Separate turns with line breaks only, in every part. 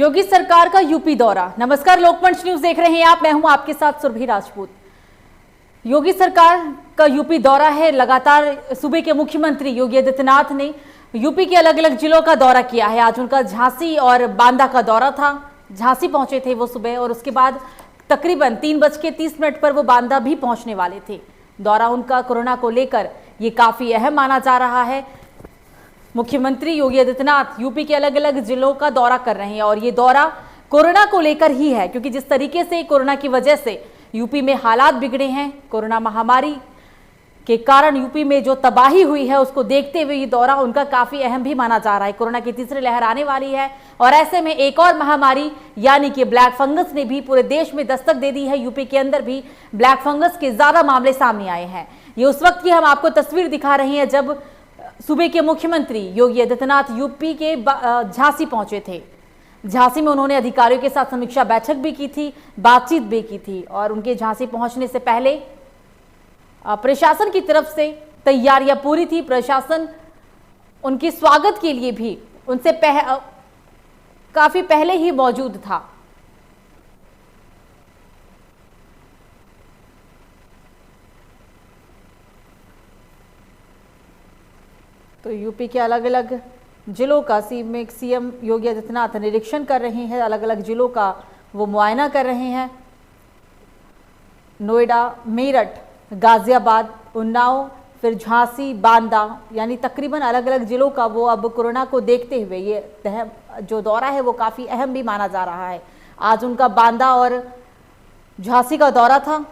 योगी सरकार का यूपी दौरा। नमस्कार, लोकमंच न्यूज देख रहे हैं आप, मैं हूं आपके साथ सुरभि राजपूत। योगी सरकार का यूपी दौरा है। लगातार सूबे के मुख्यमंत्री योगी आदित्यनाथ ने यूपी के अलग अलग जिलों का दौरा किया है। आज उनका झांसी और बांदा का दौरा था। झांसी पहुंचे थे वो सुबह और उसके बाद तकरीबन 3:30 पर वो बांदा भी पहुंचने वाले थे। दौरा उनका कोरोना को लेकर ये काफी अहम माना जा रहा है। मुख्यमंत्री योगी आदित्यनाथ यूपी के अलग अलग जिलों का दौरा कर रहे हैं और ये दौरा कोरोना को लेकर ही है, क्योंकि जिस तरीके से कोरोना की वजह से यूपी में हालात बिगड़े हैं, कोरोना महामारी के कारण यूपी में जो तबाही हुई है उसको देखते हुए ये दौरा उनका काफी अहम भी माना जा रहा है। कोरोना की तीसरी लहर आने वाली है और ऐसे में एक और महामारी यानी कि ब्लैक फंगस ने भी पूरे देश में दस्तक दे दी है। यूपी के अंदर भी ब्लैक फंगस के ज्यादा मामले सामने आए हैं। ये उस वक्त की हम आपको तस्वीर दिखा रहे हैं जब सूबे के मुख्यमंत्री योगी आदित्यनाथ यूपी के झांसी पहुंचे थे। झांसी में उन्होंने अधिकारियों के साथ समीक्षा बैठक भी की थी, बातचीत भी की थी और उनके झांसी पहुंचने से पहले प्रशासन की तरफ से तैयारियां पूरी थी। प्रशासन उनके स्वागत के लिए भी उनसे काफी पहले ही मौजूद था। तो यूपी के अलग अलग जिलों का सीएम योगी आदित्यनाथ निरीक्षण कर रहे हैं। अलग अलग जिलों का वो मुआयना कर रहे हैं। नोएडा, मेरठ, गाजियाबाद, उन्नाव, फिर झांसी, बांदा, यानी तकरीबन अलग अलग जिलों का वो अब कोरोना को देखते हुए ये जो दौरा है वो काफ़ी अहम भी माना जा रहा है। आज उनका बांदा और झांसी का दौरा था।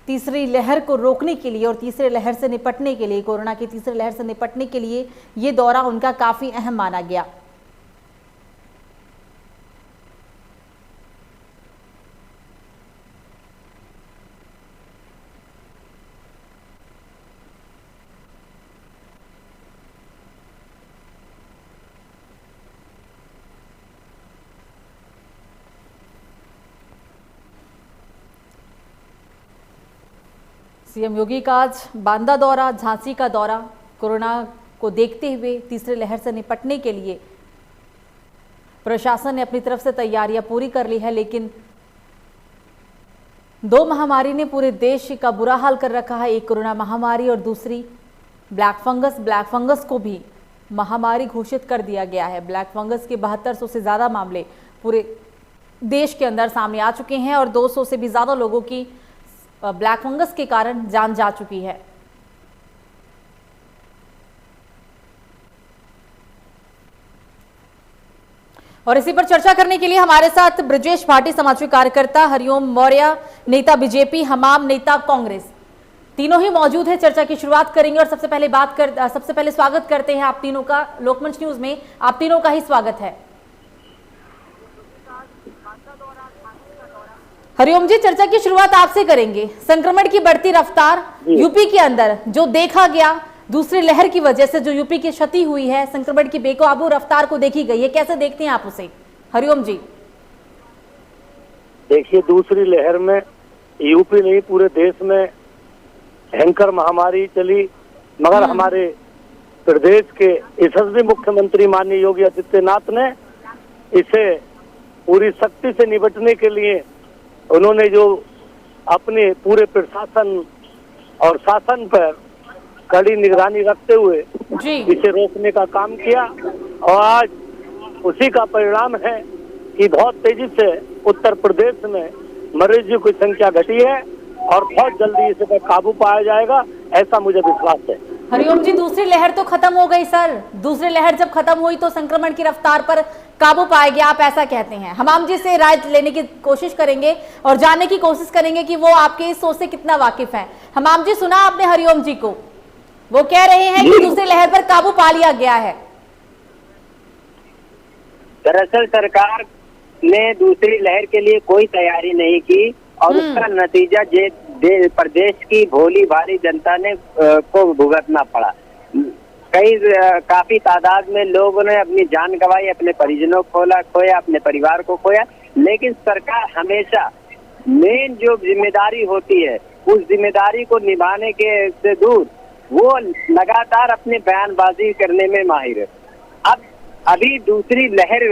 तीसरी लहर को रोकने के लिए और तीसरे लहर से निपटने के लिए, कोरोना की तीसरी लहर से निपटने के लिए ये दौरा उनका काफ़ी अहम माना गया। सीएम योगी का आज बांदा दौरा, झांसी का दौरा, कोरोना को देखते हुए तीसरी लहर से निपटने के लिए प्रशासन ने अपनी तरफ से तैयारियां पूरी कर ली है। लेकिन दो महामारी ने पूरे देश का बुरा हाल कर रखा है। एक कोरोना महामारी और दूसरी ब्लैक फंगस। ब्लैक फंगस को भी महामारी घोषित कर दिया गया है। ब्लैक फंगस के 7200 से ज्यादा मामले पूरे देश के अंदर सामने आ चुके हैं और 200 से भी ज्यादा लोगों की ब्लैक फंगस के कारण जान जा चुकी है। और इसी पर चर्चा करने के लिए हमारे साथ ब्रजेश भाटी, समाजसेवी कार्यकर्ता, हरिओम मौर्य, नेता बीजेपी, हमाम नेता कांग्रेस, तीनों ही मौजूद है। चर्चा की शुरुआत करेंगे और सबसे पहले स्वागत करते हैं आप तीनों का लोकमंच न्यूज में। आप तीनों का ही स्वागत है। हरिओम जी, चर्चा की शुरुआत आपसे करेंगे। संक्रमण की बढ़ती रफ्तार यूपी के अंदर जो देखा गया दूसरी लहर की वजह से, जो यूपी की क्षति हुई है, संक्रमण की बेकाबू रफ्तार को देखी गई है, कैसे देखते हैं आप उसे? हरिओम जी।
देखिए, दूसरी लहर में यूपी नहीं पूरे देश में भयंकर महामारी चली, मगर हमारे प्रदेश के यशस्वी मुख्यमंत्री माननीय योगी आदित्यनाथ ने इसे पूरी शक्ति से निपटने के लिए उन्होंने जो अपने पूरे प्रशासन और शासन पर कड़ी निगरानी रखते हुए इसे रोकने का काम किया और आज उसी का परिणाम है कि बहुत तेजी से उत्तर प्रदेश में मरीजों की संख्या घटी है और बहुत जल्दी इस पर काबू पाया जाएगा, ऐसा मुझे विश्वास है।
हरिओम जी, दूसरी लहर तो खत्म हो गई सर। दूसरी लहर जब खत्म हुई तो संक्रमण की रफ्तार पर काबू पाएगी, आप ऐसा कहते हैं। हमाम जी से राय लेने की कोशिश करेंगे और जानने की कोशिश करेंगे कि वो आपके इस सोच से कितना वाकिफ है। हमाम जी, सुना आपने हरिओम जी को? वो कह रहे हैं कि दूसरी लहर पर काबू पा लिया गया है।
दरअसल सरकार ने दूसरी लहर के लिए कोई तैयारी नहीं की और उसका नतीजा प्रदेश की भोली भाली जनता ने को भुगतना पड़ा। काफी तादाद में लोगों ने अपनी जान गंवाई, अपने परिजनों को खोया, अपने परिवार को खोया। लेकिन सरकार हमेशा मेन जो जिम्मेदारी होती है उस जिम्मेदारी को निभाने के से दूर वो लगातार अपने बयानबाजी करने में माहिर है। अब अभी दूसरी लहर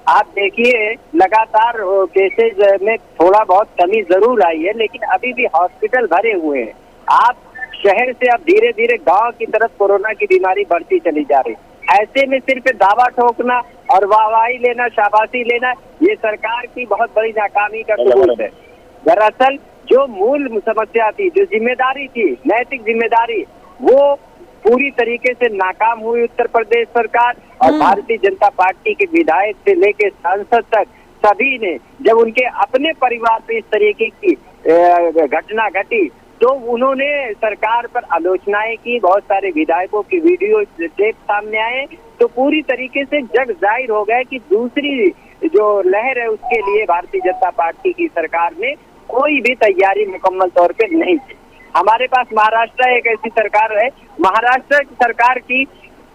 आप देखिए लगातार केसेज में थोड़ा बहुत कमी जरूर आई है, लेकिन अभी भी हॉस्पिटल भरे हुए हैं। आप शहर से अब धीरे धीरे गांव की तरफ कोरोना की बीमारी बढ़ती चली जा रही। ऐसे में सिर्फ दावा ठोकना और वाहवाही लेना, शाबाशी लेना, ये सरकार की बहुत बड़ी नाकामी का सबूत है। दरअसल जो मूल समस्या थी, जो जिम्मेदारी थी, नैतिक जिम्मेदारी, वो पूरी तरीके से नाकाम हुई उत्तर प्रदेश सरकार। और भारतीय जनता पार्टी के विधायक से लेकर सांसद तक सभी ने, जब उनके अपने परिवार पे इस तरीके की घटना घटी तो उन्होंने सरकार पर आलोचनाएं की। बहुत सारे विधायकों की वीडियो टेप सामने आए तो पूरी तरीके से जग जाहिर हो गया कि दूसरी जो लहर है उसके लिए भारतीय जनता पार्टी की सरकार ने कोई भी तैयारी मुकम्मल तौर पे नहीं की। हमारे पास महाराष्ट्र एक ऐसी सरकार है, महाराष्ट्र की सरकार की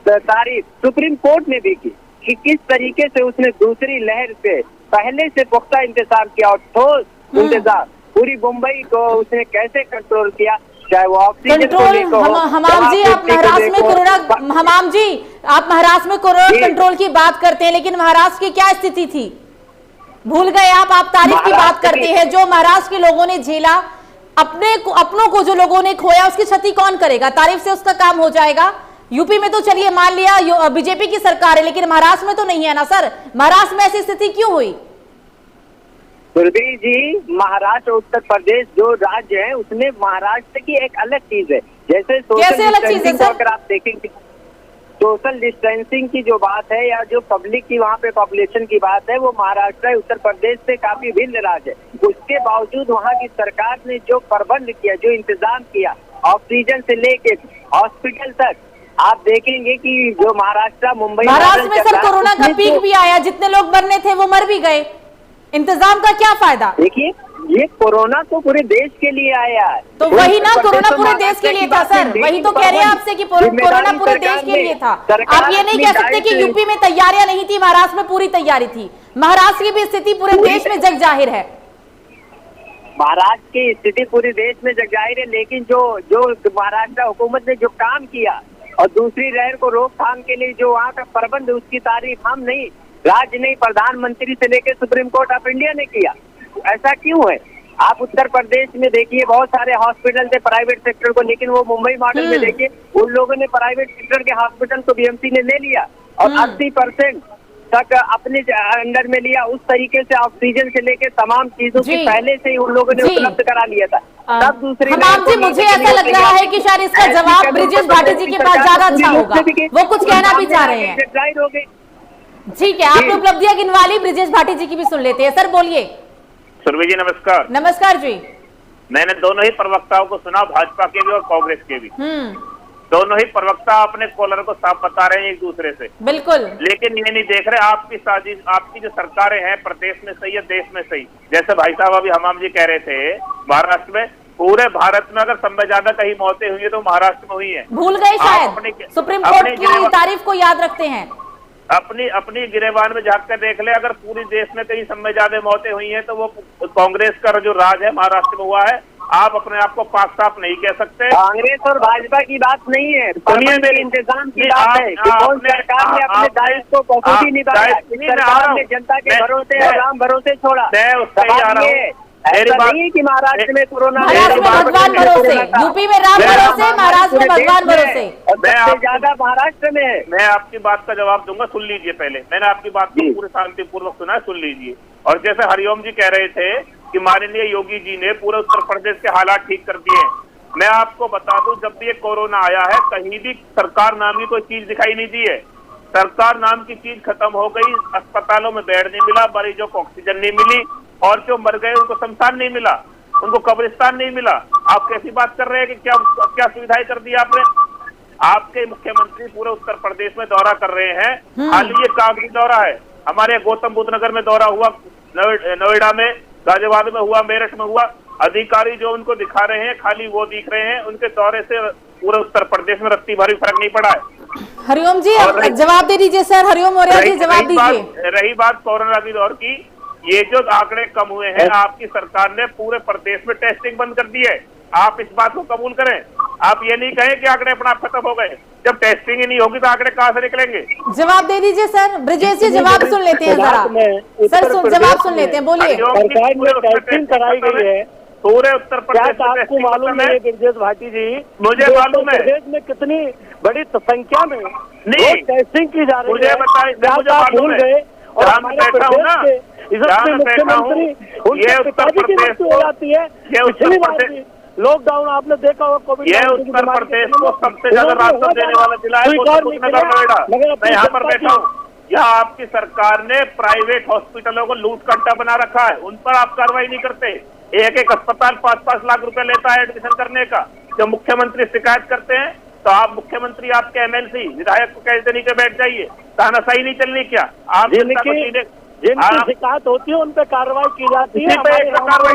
तारीफ सुप्रीम कोर्ट ने भी की कि किस तरीके से उसने दूसरी लहर से पहले से पुख्ता इंतजाम किया और ठोस इंतजाम, पूरी मुंबई को उसने कैसे कंट्रोल किया, चाहे वो ऑक्सीजन
कंट्रोल। हमाम जी, आप महाराष्ट्र में कोरोना, हमाम जी आप महाराष्ट्र में कोरोना कंट्रोल की बात करते हैं, लेकिन महाराष्ट्र की क्या स्थिति थी? भूल गए आप तारीफ की बात करते हैं। जो महाराष्ट्र के लोगों ने झेला, अपनों को जो लोगों ने खोया, उसकी क्षति कौन करेगा? तारीफ से उसका काम हो जाएगा। यूपी में तो चलिए मान लिया बीजेपी की सरकार है, लेकिन महाराष्ट्र में तो नहीं है ना सर। महाराष्ट्र में ऐसी स्थिति क्यों हुई?
सुरभि जी, महाराष्ट्र उत्तर प्रदेश जो राज्य है उसमें महाराष्ट्र की एक अलग चीज है। जैसे
कैसे अलग चीज है सर?
अगर आप देखेंगे सोशल डिस्टेंसिंग की जो बात है या जो पब्लिक की वहाँ पे पॉपुलेशन की बात है, वो महाराष्ट्र उत्तर प्रदेश से काफी भिन्न राज्य है। उसके बावजूद वहाँ की सरकार ने जो प्रबंध किया, जो इंतजाम किया, ऑक्सीजन से लेके हॉस्पिटल तक, आप देखेंगे कि जो महाराष्ट्र
महाराष्ट्र में सर कोरोना का पीक भी आया, जितने लोग मरने थे वो मर भी गए। इंतजाम का क्या फायदा?
देखिए, ये कोरोना तो पूरे देश के लिए आया है।
तो वही ना, कोरोना पूरे देश के लिए था सर। वही तो कह रहे हैं आपसे कि कोरोना पूरे देश के लिए था। आप ये नहीं कह सकते कि यूपी में तैयारियां नहीं थी, महाराष्ट्र में पूरी तैयारी थी। महाराष्ट्र की भी स्थिति पूरे देश में जग जाहिर है।
महाराष्ट्र की स्थिति पूरे देश में जग जाहिर है, लेकिन जो महाराष्ट्र हुकूमत ने जो काम किया और दूसरी लहर को रोकथाम के लिए जो वहाँ का प्रबंध, उसकी तारीफ हम नहीं, राज्य नहीं, प्रधानमंत्री से लेकर सुप्रीम कोर्ट ऑफ इंडिया ने किया। ऐसा क्यों है? आप उत्तर प्रदेश में देखिए, बहुत सारे हॉस्पिटल थे प्राइवेट सेक्टर को, लेकिन वो मुंबई मॉडल में देखिए उन लोगों ने प्राइवेट सेक्टर के हॉस्पिटल को बीएमसी ने ले लिया और 80% तक अपने अंडर में लिया। उस तरीके से ऑक्सीजन से लेकर तमाम चीजों की पहले से ही उन लोगों ने उपलब्ध करा लिया था। तब दूसरी
जी, मुझे ऐसा लग रहा है कि शायद इसका जवाब ब्रिजेश भाटी जी के पास ज्यादा अच्छा होगा, वो कुछ कहना भी चाह रहे हैं। ठीक है, आपने उपलब्धियां गिनवा ली, ब्रिजेश भाटी जी की भी सुन लेते हैं। सर बोलिए।
सुरभि जी नमस्कार।
नमस्कार जी।
मैंने दोनों ही प्रवक्ताओं को सुना, भाजपा के भी और कांग्रेस के भी। दोनों ही प्रवक्ता अपने कॉलर को साफ बता रहे हैं एक दूसरे से।
बिल्कुल।
लेकिन ये नहीं देख रहे आपकी साजिश, आपकी जो सरकारें हैं प्रदेश में सही है, देश में सही। जैसे भाई साहब अभी हमाम जी कह रहे थे, महाराष्ट्र में, पूरे भारत में अगर सब ज्यादा कहीं मौतें हुई है तो महाराष्ट्र में हुई है।
भूल गए शायद, सुप्रीम कोर्ट की तारीफ को याद रखते हैं।
अपनी गिरेबान में झांक कर देख ले, अगर पूरी देश में कहीं सब ज्यादा मौतें हुई हैं तो वो कांग्रेस का जो राज है महाराष्ट्र में हुआ है। आप अपने आप को पाक साफ नहीं कह सकते।
कांग्रेस और भाजपा की बात नहीं है,
सुनिए मेरे
इंतजाम की बात है कि कौन सरकार ने अपने दायित्व को बखूबी निभाया, सरकार ने जनता के भरोसे और राम भरोसे छोड़ा।
मैं उससे ही आ रहा हूँ।
ऐसा नहीं है कि महाराष्ट्र में कोरोना,
महाराष्ट्र में भगवान भरोसे, यूपी में राम भरोसे, महाराष्ट्र में भगवान भरोसे,
और सबसे ज्यादा महाराष्ट्र में है।
मैं आपकी बात का जवाब दूंगा, सुन लीजिए पहले। मैंने आपकी बात को पूरे शांतिपूर्वक सुना है, सुन लीजिए। और जैसे हरिओम जी कह रहे थे कि माननीय योगी जी ने पूरे उत्तर प्रदेश के हालात ठीक कर दिए। मैं आपको बता दूं, जब भी ये कोरोना आया है कहीं भी सरकार नाम की कोई चीज दिखाई नहीं दी है। सरकार नाम की चीज खत्म हो गई। अस्पतालों में बेड नहीं मिला, मरीजों को ऑक्सीजन नहीं मिली, और जो मर गए उनको शमशान नहीं मिला, उनको कब्रिस्तान नहीं मिला। आप कैसी बात कर रहे हैं कि क्या सुविधाएं कर दी आपने? आपके मुख्यमंत्री पूरे उत्तर प्रदेश में दौरा कर रहे हैं। हाल ही ये कागजी दौरा है, हमारे गौतम बुद्ध नगर में दौरा हुआ, नोएडा में, गाजियाबाद में हुआ, मेरठ में हुआ। अधिकारी जो उनको दिखा रहे हैं खाली वो दिख रहे हैं, उनके दौरे से पूरे उत्तर प्रदेश में रत्ती भरी फर्क नहीं पड़ा है।
हरिओम जी जवाब दे दीजिए सर, हरिओम मौर्य जी जवाब दीजिए।
रही बात कोरोना की दौर की, ये जो आंकड़े कम हुए हैं, आपकी सरकार ने पूरे प्रदेश में टेस्टिंग बंद कर दी है। आप इस बात को कबूल करें। आप ये नहीं कहें कि आंकड़े अपना खत्म हो गए। जब टेस्टिंग ही नहीं होगी तो आंकड़े कहाँ से निकलेंगे?
जवाब दे दीजिए सर। ब्रजेश जी जवाब सुन लेते हैं जरा सर, जवाब सुन लेते हैं, बोलिए।
सरकार में टेस्टिंग कराई गई है
पूरे उत्तर प्रदेश में।
आपको मालूम है ब्रजेश भाटी जी,
मुझे मालूम है
प्रदेश में कितनी बड़ी संख्या में
नहीं
टेस्टिंग की जा रही है।
मुझे बताइए, मुझे मालूम है।
और
जहाँ मैं बैठा हूँ ना, जहाँ मैं बैठा हूँ, ये उत्तर प्रदेश
हो जाती है। पिछली बार लॉकडाउन आपने देखा होगा कोविड,
ये उत्तर प्रदेश को सबसे ज्यादा राहत देने वाला जिला है नगर नोएडा। मैं यहाँ पर बैठा हूँ। यहाँ आपकी सरकार ने प्राइवेट हॉस्पिटलों को लूट का अड्डा बना रखा है, उन पर आप कार्रवाई नहीं करते। एक एक अस्पताल 5-5 लाख रुपए लेता है एडमिशन करने का। जब मुख्यमंत्री शिकायत करते हैं तो आप मुख्यमंत्री, आपके एमएलसी विधायक को कहते नहीं कि बैठ जाइए, तानाशाही नहीं चलनी क्या? आप
जिनकी शिकायत होती है उन पे कार्रवाई की जाती है।
कोई कार्रवाई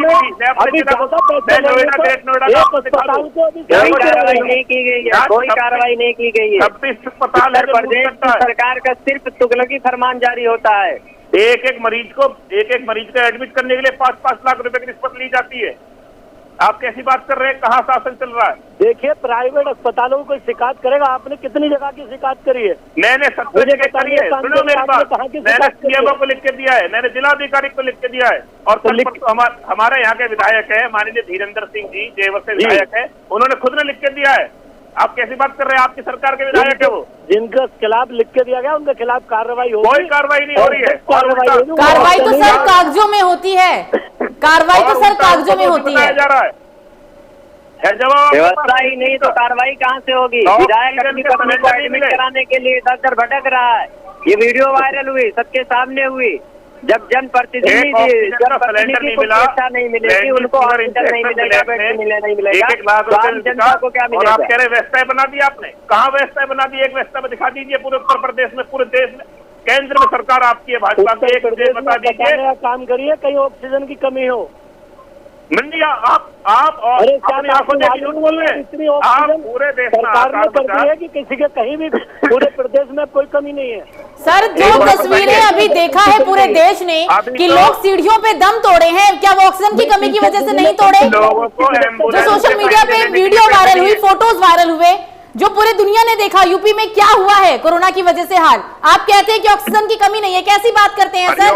नहीं की गई है, कोई कार्रवाई नहीं की गई है।
26 अस्पताल है
प्रदेश की सरकार का सिर्फ तुगलकी फरमान जारी होता है।
एक एक मरीज को एडमिट करने के लिए 5-5 लाख रुपए की रिश्वत ली जाती है। आप कैसी बात कर रहे हैं? कहाँ शासन चल रहा है?
देखिए, प्राइवेट अस्पतालों को कोई शिकायत करेगा, आपने कितनी जगह की शिकायत करी है?
मैंने 70 जगह करी है। सुनो मेरी बात, मैंने सीएमओ को लिख के दिया है, मैंने जिलाधिकारी को लिख के दिया है। और हमारे यहाँ के विधायक है माननीय धीरेन्द्र सिंह जी, जेवर से विधायक है, उन्होंने खुद ने लिख के दिया है। आप कैसी बात कर रहे हैं? आपकी सरकार के विधायक है वो,
जिनके खिलाफ लिख के दिया गया उनके खिलाफ कार्रवाई होगी।
कोई कार्रवाई नहीं हो रही है।
कार्रवाई तो सर कागजों में होती है, कार्रवाई तो सर कागजों में होती है।
जा रहा है
व्यवस्था ही नहीं तो कार्रवाई कहाँ से होगी? विधायक अपनी पत्नी को एडमिट कराने के लिए दर भटक रहा है। ये वीडियो वायरल हुई, सबके सामने हुई। जब जनप्रतिनिधि नहीं मिलेगी, उनको ऑक्सीजन नहीं मिलेगा, बेड नहीं मिलेगा, तो आम जनता को क्या मिलेगा?
आप कह रहे व्यवस्था बना दी आपने? कहाँ व्यवस्था बना दी? एक व्यवस्था दिखा दीजिए पूरे उत्तर प्रदेश में, पूरे देश में। केंद्र में सरकार आपकी है, भाजपा की, एक बता दीजिए।
काम करिए, कहीं ऑक्सीजन की कमी हो।
मंडिया आप अपनी आंखों से झूठ बोल रहे हैं। आप पूरे देश में
सरकार ने कर दी है कि किसी के कहीं भी पूरे प्रदेश में कोई कमी नहीं है।
सर, जो तस्वीरें अभी देखा है पूरे देश ने कि लोग सीढ़ियों पे दम तोड़े हैं, क्या वो ऑक्सीजन की कमी की वजह से नहीं तोड़े? जो सोशल मीडिया पे वीडियो वायरल हुई, फोटोज वायरल हुए, जो पूरे दुनिया ने देखा यूपी में क्या हुआ है कोरोना की वजह से हाल, आप कहते हैं कि ऑक्सीजन की कमी नहीं है। कैसी बात करते हैं सर?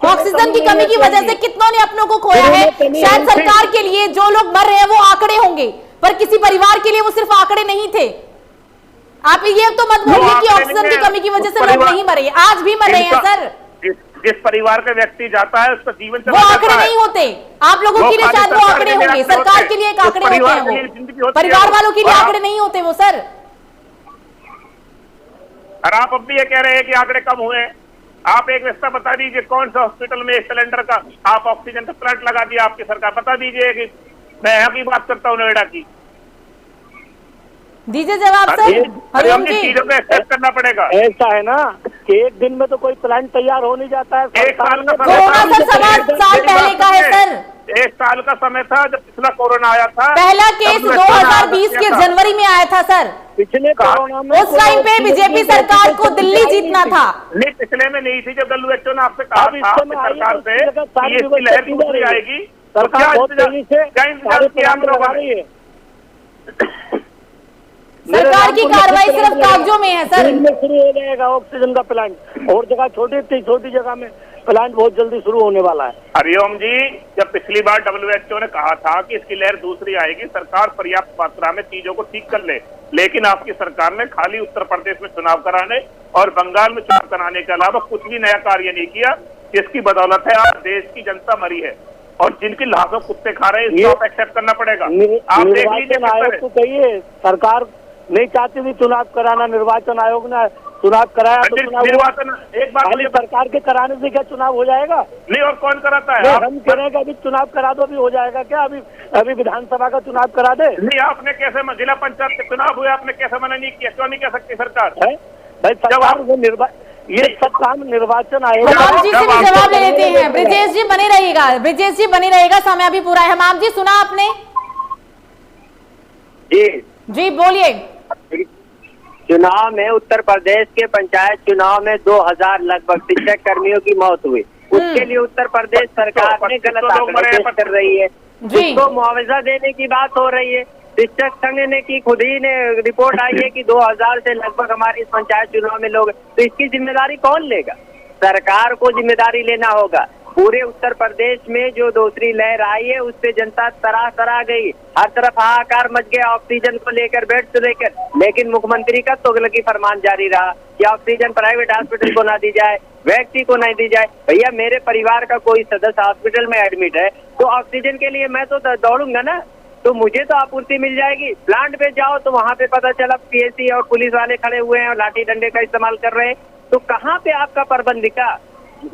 ऑक्सीजन की कमी की वजह से कितनों ने अपनों को खोया है। शायद सरकार के लिए जो लोग मर रहे हैं वो आंकड़े होंगे, पर किसी परिवार के लिए वो सिर्फ आंकड़े नहीं थे। आप ये तो मत बोलिए कि ऑक्सीजन की कमी की वजह से लोग नहीं मरे, आज भी मर रहे हैं सर।
जिस परिवार का व्यक्ति जाता है उसका जीवन
वो आंकड़े नहीं होते। आप लोगों के लिए शायद वो आंकड़े होंगे, सरकार के लिए एक आंकड़े होते हैं, वो परिवार वालों के लिए आंकड़े नहीं होते वो सर।
और आप अब भी ये कह रहे हैं कि आंकड़े कम हुए। आप एक व्यवस्था बता दीजिए, कौन सा हॉस्पिटल में एक सिलेंडर का आप ऑक्सीजन का प्लांट लगा दिया आपकी सरकार? बता दीजिए कि मैं यहाँ की बात करता हूँ, नोएडा की।
दीजिए जवाब सर। हरिओम जी,
चीजों को एक्सेप्ट करना पड़ेगा।
ऐसा है ना कि एक दिन में तो कोई प्लान तैयार हो नहीं जाता है।
एक साल का
कोरोना सर 7 साल पहले का है सर।
1 साल का समय था जब पिछला कोरोना आया था।
पहला केस 2020 के जनवरी में आया था सर।
पिछले कोरोना में
उस टाइम पे बीजेपी सरकार को दिल्ली जीतना था।
नहीं, पिछले में नहीं थी। जब WHO ने आपसे कहा था सरकार से कि इसकी लहर दूसरी आएगी,
सरकार बहुत तेजी से लगा रही है।
सरकार की कार्रवाई सिर्फ कागजों में है सर।
शुरू हो जाएगा ऑक्सीजन का प्लांट, और जगह छोटी जगह में प्लांट बहुत जल्दी शुरू होने वाला है।
हरिओम जी, जब पिछली बार WHO ने कहा था कि इसकी लहर दूसरी आएगी, सरकार पर्याप्त मात्रा में चीजों को ठीक कर ले, लेकिन आपकी सरकार ने खाली उत्तर प्रदेश में चुनाव कराने और बंगाल में चुनाव कराने के अलावा कुछ भी नया कार्य नहीं किया, जिसकी बदौलत है आज देश की जनता मरी है और जिनकी लाशों कुत्ते खा रहे हैं। इसको आप एक्सेप्ट करना पड़ेगा। आप देख लीजिए,
आयोग को कहिए, सरकार नहीं चाहती थी चुनाव कराना, निर्वाचन आयोग ने चुनाव कराया तो
निर्वाचन एक बार
सरकार के कराने से क्या चुनाव हो जाएगा?
नहीं, और कौन कराता है?
हम कह रहे हैं कि अभी चुनाव करा दो, अभी हो जाएगा क्या? अभी विधानसभा का चुनाव करा दे।
नहीं, आपने कैसे जिला पंचायत के चुनाव हुए, आपने कैसे मना नहीं किया? क्यों नहीं कह सकती सरकार?
भाई सरकार ये सब काम निर्वाचन आयोग।
हमाम जी से भी जवाब ले लेते हैं। ब्रजेश जी बने रहिएगा, ब्रजेश जी बने रहिएगा, समय अभी पूरा है। हमाम जी सुना आपने? जी बोलिए।
चुनाव में उत्तर प्रदेश के पंचायत चुनाव में 2000 लगभग शिक्षक कर्मियों की मौत हुई। उसके लिए उत्तर प्रदेश सरकार ने गलत आंकड़े पेश कर रही है। उसको मुआवजा देने की बात हो रही है। शिक्षक संघ ने की, खुद ही ने रिपोर्ट आई है कि 2000 से लगभग हमारे इस पंचायत चुनाव में लोग, तो इसकी जिम्मेदारी कौन लेगा? सरकार को जिम्मेदारी लेना होगा। पूरे उत्तर प्रदेश में जो दूसरी लहर आई है उससे जनता तराह गई, हर तरफ हाहाकार मच गया ऑक्सीजन को लेकर, बेड को लेकर, लेकिन मुख्यमंत्री का तुगलकी फरमान जारी रहा कि ऑक्सीजन प्राइवेट हॉस्पिटल को ना दी जाए, व्यक्ति को नहीं दी जाए। भैया मेरे परिवार का कोई सदस्य हॉस्पिटल में एडमिट है तो ऑक्सीजन के लिए मैं तो दौड़ूंगा ना, तो मुझे तो आपूर्ति मिल जाएगी। प्लांट पे जाओ तो वहां पे पता चला पीएससी और पुलिस वाले खड़े हुए हैं और लाठी डंडे का इस्तेमाल कर रहे हैं, तो कहाँ पे आपका प्रबंध दिखा?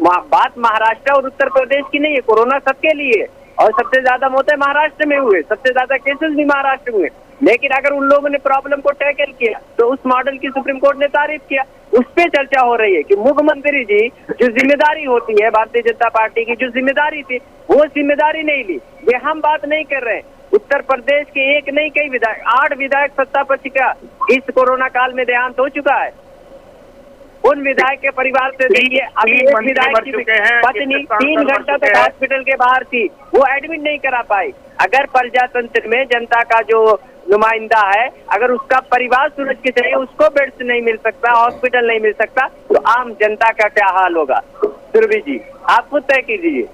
बात महाराष्ट्र और उत्तर प्रदेश की नहीं है, कोरोना सबके लिए, और सबसे ज्यादा मौतें महाराष्ट्र में हुए, सबसे ज्यादा केसेस भी महाराष्ट्र में हुए। लेकिन अगर उन लोगों ने प्रॉब्लम को टैकल किया तो उस मॉडल की सुप्रीम कोर्ट ने तारीफ किया। उस पे चर्चा हो रही है कि मुख्यमंत्री जी जो जिम्मेदारी होती है भारतीय जनता पार्टी की, जो जिम्मेदारी थी वो जिम्मेदारी नहीं ली। ये हम बात नहीं कर रहे हैं, उत्तर प्रदेश के एक नहीं कई विधायक, 8 विधायक सत्ता पक्ष का इस कोरोना काल में देहांत हो चुका है। उन विधायक के परिवार से देखिए, अभी एक विधायक की पत्नी 3 घंटा तक हॉस्पिटल के बाहर थी, वो एडमिट नहीं करा पाई। अगर प्रजातंत्र में जनता का जो नुमाइंदा है, अगर उसका परिवार सुरक्षित है, उसको बेड्स नहीं मिल सकता, हॉस्पिटल नहीं मिल सकता, तो आम जनता का क्या हाल होगा? सुरभि जी आप खुद तय कीजिए।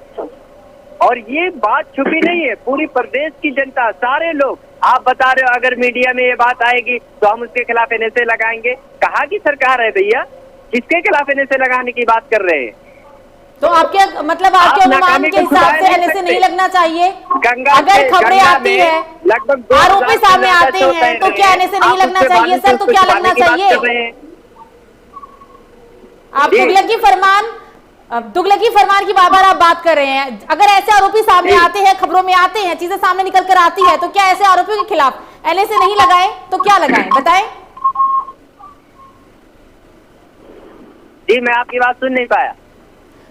और ये बात छुपी नहीं है, पूरी प्रदेश की जनता, सारे लोग, आप बता रहे हो अगर मीडिया में ये बात आएगी तो हम उसके खिलाफ एनएसए लगाएंगे। कहाँ की सरकार है भैया, किसके खिलाफ एनएसए लगाने की बात कर रहे हैं?
तो आपके मतलब आपके अनुमान के हिसाब से एनएसए नहीं लगना चाहिए? अगर खबरें आती है, आरोपी सामने आते हैं, तो क्या एनएसए नहीं लगना चाहिए सर? तो क्या लगना चाहिए? आप तुगलकी फरमान की बार बार आप बात कर रहे हैं। अगर ऐसे आरोपी सामने आते हैं, खबरों में आते हैं, चीजें सामने निकल कर आती है, तो क्या ऐसे आरोपियों के खिलाफ एनएसए नहीं लगाए तो क्या लगाए, बताएं?
जी मैं आपकी बात सुन नहीं पाया।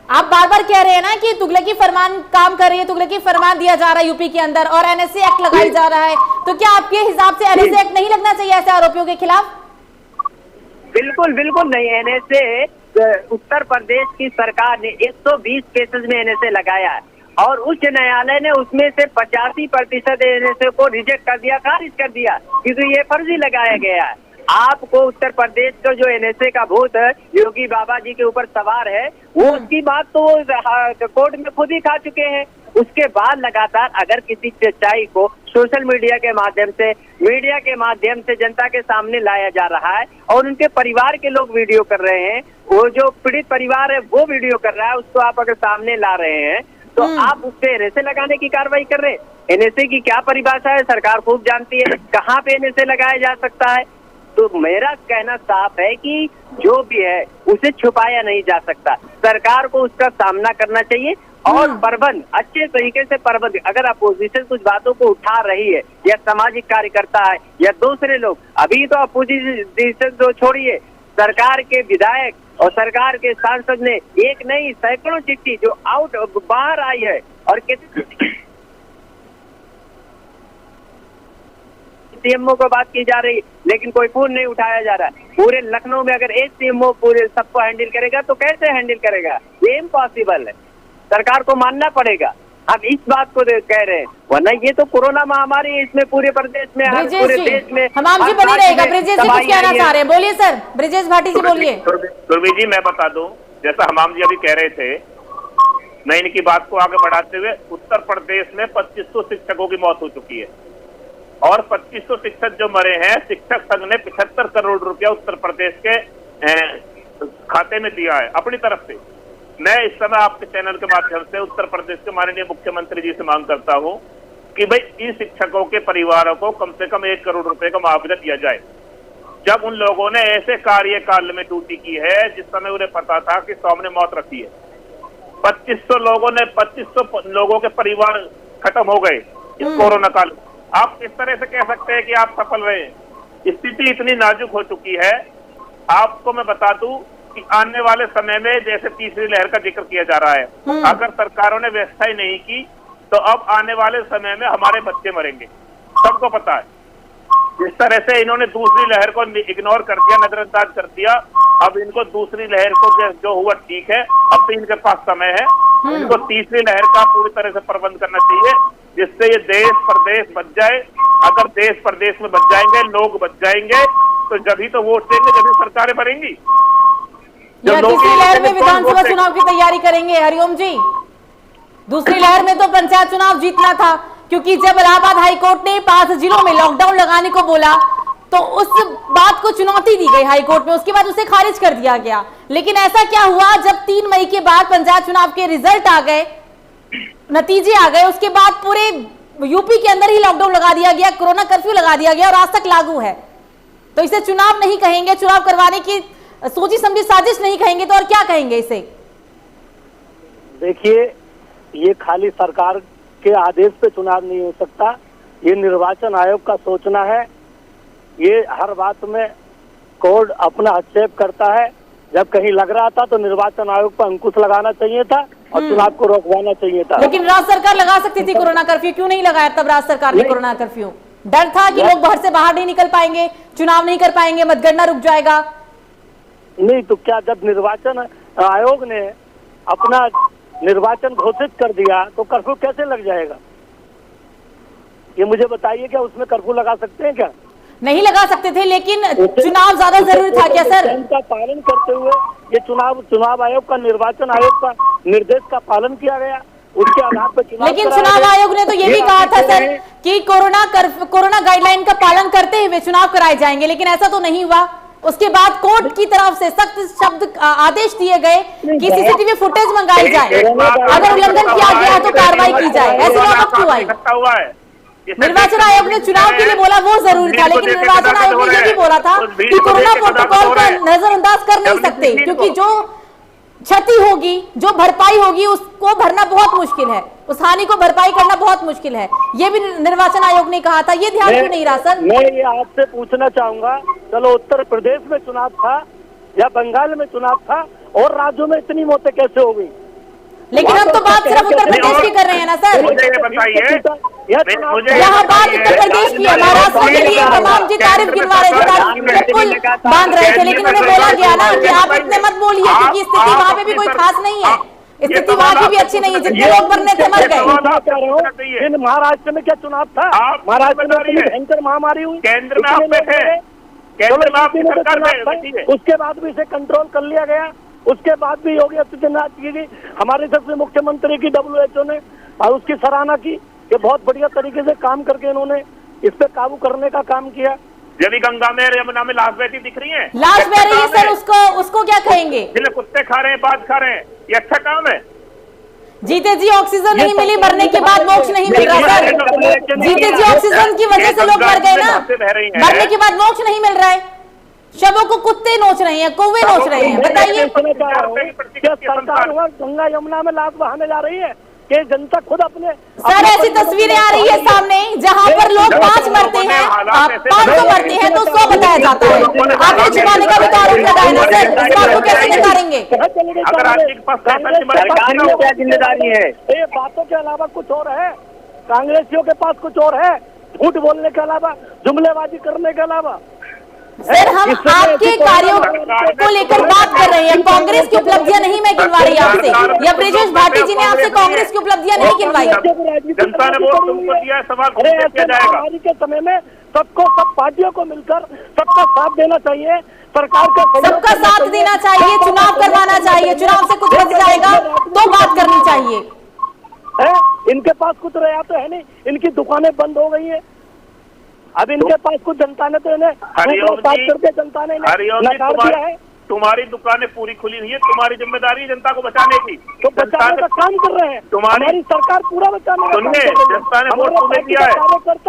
आप बार बार कह रहे हैं ना कि तुगलकी फरमान काम कर रही है, तुगलकी फरमान दिया जा रहा है यूपी के अंदर और एनएसए एक्ट लगाई जा रहा है, तो क्या आपके हिसाब से एनएसए एक्ट नहीं लगना चाहिए ऐसे आरोपियों के खिलाफ?
बिल्कुल बिल्कुल नहीं। एनएसए उत्तर प्रदेश की सरकार ने 120 केसेस में एनएसए लगाया है और उच्च न्यायालय ने उसमें से 85% एनएसए को रिजेक्ट कर दिया, खारिज कर दिया, क्योंकि ये फर्जी लगाया गया है। आपको उत्तर प्रदेश का जो एनएसए का भूत है योगी बाबा जी के ऊपर सवार है, वो उसकी बात तो कोर्ट में खुद ही खा चुके हैं। उसके बाद लगातार अगर किसी सच्चाई को सोशल मीडिया के माध्यम से जनता के सामने लाया जा रहा है और उनके परिवार के लोग वीडियो कर रहे हैं, वो जो पीड़ित परिवार है वो वीडियो कर रहा है, उसको आप अगर सामने ला रहे हैं तो आप उससे एनएसए लगाने की कार्रवाई कर रहे हैं। एनएसए की क्या परिभाषा है सरकार खूब जानती है, कहाँ पे एनएसए लगाया जा सकता है। तो मेरा कहना साफ है कि जो भी है उसे छुपाया नहीं जा सकता, सरकार को उसका सामना करना चाहिए और प्रबंध अच्छे तरीके से प्रबंध। अगर अपोजिशन कुछ बातों को उठा रही है या सामाजिक कार्यकर्ता है या दूसरे लोग, अभी तो अपोजिशन तो छोड़िए, सरकार के विधायक और सरकार के सांसद ने एक नहीं सैकड़ों चिट्ठी जो बाहर आई है और सीएमओ को बात की जा रही, लेकिन कोई फोन नहीं उठाया जा रहा। पूरे लखनऊ में अगर एक सीएमओ पूरे सबको हैंडल करेगा तो कैसे हैंडल करेगा? ये इम्पॉसिबल है, सरकार को मानना पड़ेगा। अब इस बात को कह रहे हैं, वरना ये तो कोरोना महामारी है, इसमें पूरे प्रदेश में, पूरे देश में
हमाम जी बनी रहेगा। ब्रिजेश जी कुछ कहना चाह रहे हैं, बोलिए सर। ब्रिजेश भाटी जी बोलिए।
सुरभि जी मैं बता दूं, जैसा हमाम जी अभी कह रहे थे, मैं इनकी बात को आगे बढ़ाते हुए, उत्तर प्रदेश में 2500 शिक्षकों की मौत हो चुकी है और 2500 शिक्षक जो मरे हैं, शिक्षक संघ ने 75 करोड़ रुपया उत्तर प्रदेश के खाते में दिया है अपनी तरफ से। मैं इस समय आपके चैनल के माध्यम से उत्तर प्रदेश के माननीय मुख्यमंत्री जी से मांग करता हूं कि भाई इन शिक्षकों के परिवारों को कम से कम 1 करोड़ रुपए का मुआवजा दिया जाए। जब उन लोगों ने ऐसे कार्यकाल में ड्यूटी की है जिस समय उन्हें पता था कि सामने मौत रखी है, 2500 लोगों के परिवार खत्म हो गए इस कोरोना काल। आप इस तरह से कह सकते हैं कि आप सफल रहे? स्थिति इतनी नाजुक हो चुकी है। आपको मैं बता दूं कि आने वाले समय में जैसे तीसरी लहर का जिक्र किया जा रहा है, अगर सरकारों ने व्यवस्था ही नहीं की तो अब आने वाले समय में हमारे बच्चे मरेंगे, सबको पता है। जिस तरह से इन्होंने दूसरी लहर को इग्नोर कर दिया, नजरअंदाज कर दिया, अब इनको दूसरी लहर को जो हुआ ठीक है, अब तो इनके पास समय है, इनको तीसरी लहर का पूरी तरह से प्रबंध करना चाहिए जिससे ये देश प्रदेश बच जाए अगर देश प्रदेश में बच जाएंगे, लोग बच जाएंगे, तो जभी तो वोट देंगे, जभी सरकारें बनेंगी।
या दूसरी लहर में विधानसभा चुनाव की तैयारी करेंगे हरिओम जी? दूसरी लहर में तो पंचायत चुनाव जीतना था, क्योंकि जब इलाहाबाद हाईकोर्ट ने 5 जिलों में लॉकडाउन लगाने को बोला तो उस बात को चुनौती दी गई हाईकोर्ट में, उसके बाद उसे खारिज कर दिया गया। लेकिन ऐसा क्या हुआ, जब 3 मई के बाद पंचायत चुनाव के रिजल्ट आ गए, नतीजे आ गए, उसके बाद पूरे यूपी के अंदर ही लॉकडाउन लगा दिया गया, कोरोना कर्फ्यू लगा दिया गया और आज तक लागू है। तो इसे चुनाव नहीं कहेंगे, चुनाव करवाने की सोची समझी साजिश नहीं कहेंगे, तो और क्या कहेंगे इसे?
देखिए, ये खाली सरकार के आदेश पे चुनाव नहीं हो सकता, ये निर्वाचन आयोग का सोचना है। ये हर बात में कोर्ट अपना हस्तक्षेप करता है। जब कहीं लग रहा था तो निर्वाचन आयोग पर अंकुश लगाना चाहिए था और चुनाव को रोकवाना चाहिए था।
लेकिन राज्य सरकार लगा सकती थी कोरोना कर्फ्यू, क्यों नहीं लगाया तब राज्य सरकार ने कोरोना कर्फ्यू? डर था कि लोग घर से बाहर नहीं निकल पाएंगे, चुनाव नहीं कर पाएंगे, मतगणना रुक जाएगा।
नहीं तो क्या, जब निर्वाचन आयोग ने अपना निर्वाचन घोषित कर दिया तो कर्फ्यू कैसे लग जाएगा? ये मुझे बताइए, क्या उसमें कर्फ्यू लगा सकते हैं? क्या
नहीं लगा सकते थे, लेकिन चुनाव ज्यादा जरूरी था क्या सर?
का पालन करते हुए ये चुनाव आयोग का, निर्वाचन आयोग का निर्देश का पालन किया गया, उसके आधार पर चुनाव।
लेकिन चुनाव आयोग ने तो ये भी कहा था सर कि कोरोना गाइडलाइन का पालन करते हुए चुनाव कराए जाएंगे, लेकिन ऐसा तो नहीं हुआ। उसके बाद कोर्ट की तरफ से सख्त शब्द आदेश दिए गए कि सीसीटीवी फुटेज मंगाई जाए, अगर उल्लंघन किया गया तो कार्रवाई की जाए। ऐसी नौबत क्यों आई? निर्वाचन आयोग ने चुनाव के लिए बोला वो जरूरी था, लेकिन निर्वाचन आयोग ने ये भी बोला था कि कोरोना प्रोटोकॉल को नजरअंदाज कर नहीं सकते, क्योंकि जो क्षति होगी, जो भरपाई होगी, उसको भरना बहुत मुश्किल है, उस हानि को भरपाई करना बहुत मुश्किल है। ये भी निर्वाचन आयोग ने कहा था। ये ध्यान क्यों नहीं रहा सर?
मैं ये आपसे पूछना चाहूंगा, चलो उत्तर प्रदेश में चुनाव था या बंगाल में चुनाव था और राज्यों में इतनी मौतें कैसे हो गई?
लेकिन हम तो बात सिर्फ उत्तर प्रदेश की कर रहे हैं ना सर।
मुझे बताइए,
यहाँ बात उत्तर प्रदेश की है। महाराष्ट्र के लिए तमाम जी तारीफ गिनवा रहे थे, पुल बांध रहे थे, लेकिन उन्हें बोला गया ना कि आप इतने मत बोलिए, क्योंकि स्थिति वहाँ पे भी कोई खास नहीं है, स्थिति वहाँ की भी अच्छी नहीं है, जितने लोग मरने थे मर गए।
महाराष्ट्र में क्या चुनाव था? महाराष्ट्र में भयंकर महामारी हुई,
केंद्र में आप बैठे, केंद्र में आपकी सरकार में,
उसके बाद भी इसे कंट्रोल कर लिया गया। उसके बाद भी योगी आदित्यनाथ की, हमारे सबसे मुख्यमंत्री की WHO ने और उसकी सराहना की कि बहुत बढ़िया तरीके से काम करके इन्होंने इस पे काबू करने का काम किया।
यदि गंगा में, यमुना में लाश बहती दिख रही है,
लाश बह रही है सर, उसको क्या कहेंगे?
जिन्हें कुत्ते खा रहे हैं, बाज खा रहे हैं, ये अच्छा काम है?
जीते जी ऑक्सीजन नहीं मिली, मरने के बाद मोक्ष नहीं मिल रहा सर। जीते जी ऑक्सीजन की वजह से लोग मर गए ना, मरने के बाद मोक्ष नहीं मिल रहा है। शवों को कुत्ते नोच रहे हैं, कौवे नोच रहे हैं। बताइए,
सरकार गंगा यमुना में लाश बहाने जा रही है कि जनता खुद अपने
सर ऐसी तस्वीरें आ रही है सामने जहां पर लोग 5 मरते हैं, 500 मरते हैं तो 100 बताया जाता है। आपने छुपाने का भी आरोप लगाया ना सर, इस बात को कैसे निकालेंगे?
सरकार की क्या जिम्मेदारी है?
ये बातों के अलावा कुछ और है, कांग्रेसियों के पास कुछ और है, झूठ बोलने के अलावा, जुमलेबाजी करने के अलावा।
सर हम आपके कार्यों को लेकर बात कर रहे हैं, कांग्रेस की उपलब्धियां नहीं मैं गिनवा रही आपसे, या ब्रजेश भाटी जी ने आपसे कांग्रेस की उपलब्धियां नहीं गिनवाई।
जनता ने वोट तुमको दिया, सवाल किया जाएगा।
के समय में सबको, सब पार्टियों को मिलकर सबका साथ देना चाहिए, सरकार का
सबका साथ देना चाहिए, चुनाव करवाना चाहिए, चुनाव से कुछ बच जाएगा तो बात करनी चाहिए।
इनके पास कुछ रहा तो है नहीं, इनकी दुकानें बंद हो गई है। अब इनके पास कुछ जनता ने तो इन्हें करके जनता ने नकार दिया है।
तुम्हारी दुकानें पूरी खुली हुई है, तुम्हारी जिम्मेदारी है जनता को बचाने की,
तो बचाने का काम कर रहे हैं। हमारी सरकार पूरा बचाने का
जनता ने वोट तुम्हें दिया है।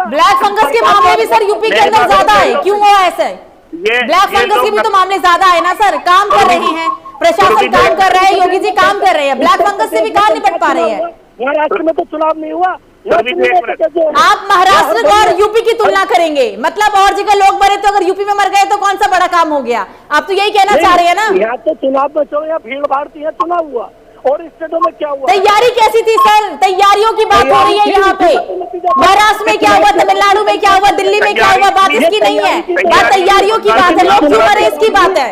ब्लैक फंगस के मामले भी सर यूपी के अंदर ज्यादा है, क्यों हुआ ऐसा? ब्लैक फंगस के भी तो मामले ज्यादा है ना सर। काम कर रहे हैं, प्रशासन काम कर रहा है, योगी जी काम कर रहे हैं, ब्लैक फंगस से भी कहाँ निपट पा रहे हैं?
महाराष्ट्र में तो चुनाव नहीं हुआ।
आप महाराष्ट्र और यूपी की तुलना करेंगे, मतलब और जगह लोग मरे तो अगर यूपी में मर गए तो कौन सा बड़ा काम हो गया? आप तो यही कहना चाह रहे हैं ना?
यहाँ तो चुनाव में चलो, यहाँ भीड़ भाड़ थी, चुनाव हुआ और स्टेटों में क्या हुआ?
तैयारी कैसी थी सर? तैयारियों की बात हो रही है यहाँ पे। महाराष्ट्र में क्या हुआ, तमिलनाडु में क्या हुआ, दिल्ली में क्या हुआ, बात इसकी नहीं है, बात तैयारियों की बात है। लोग क्यों मरे इसकी बात है।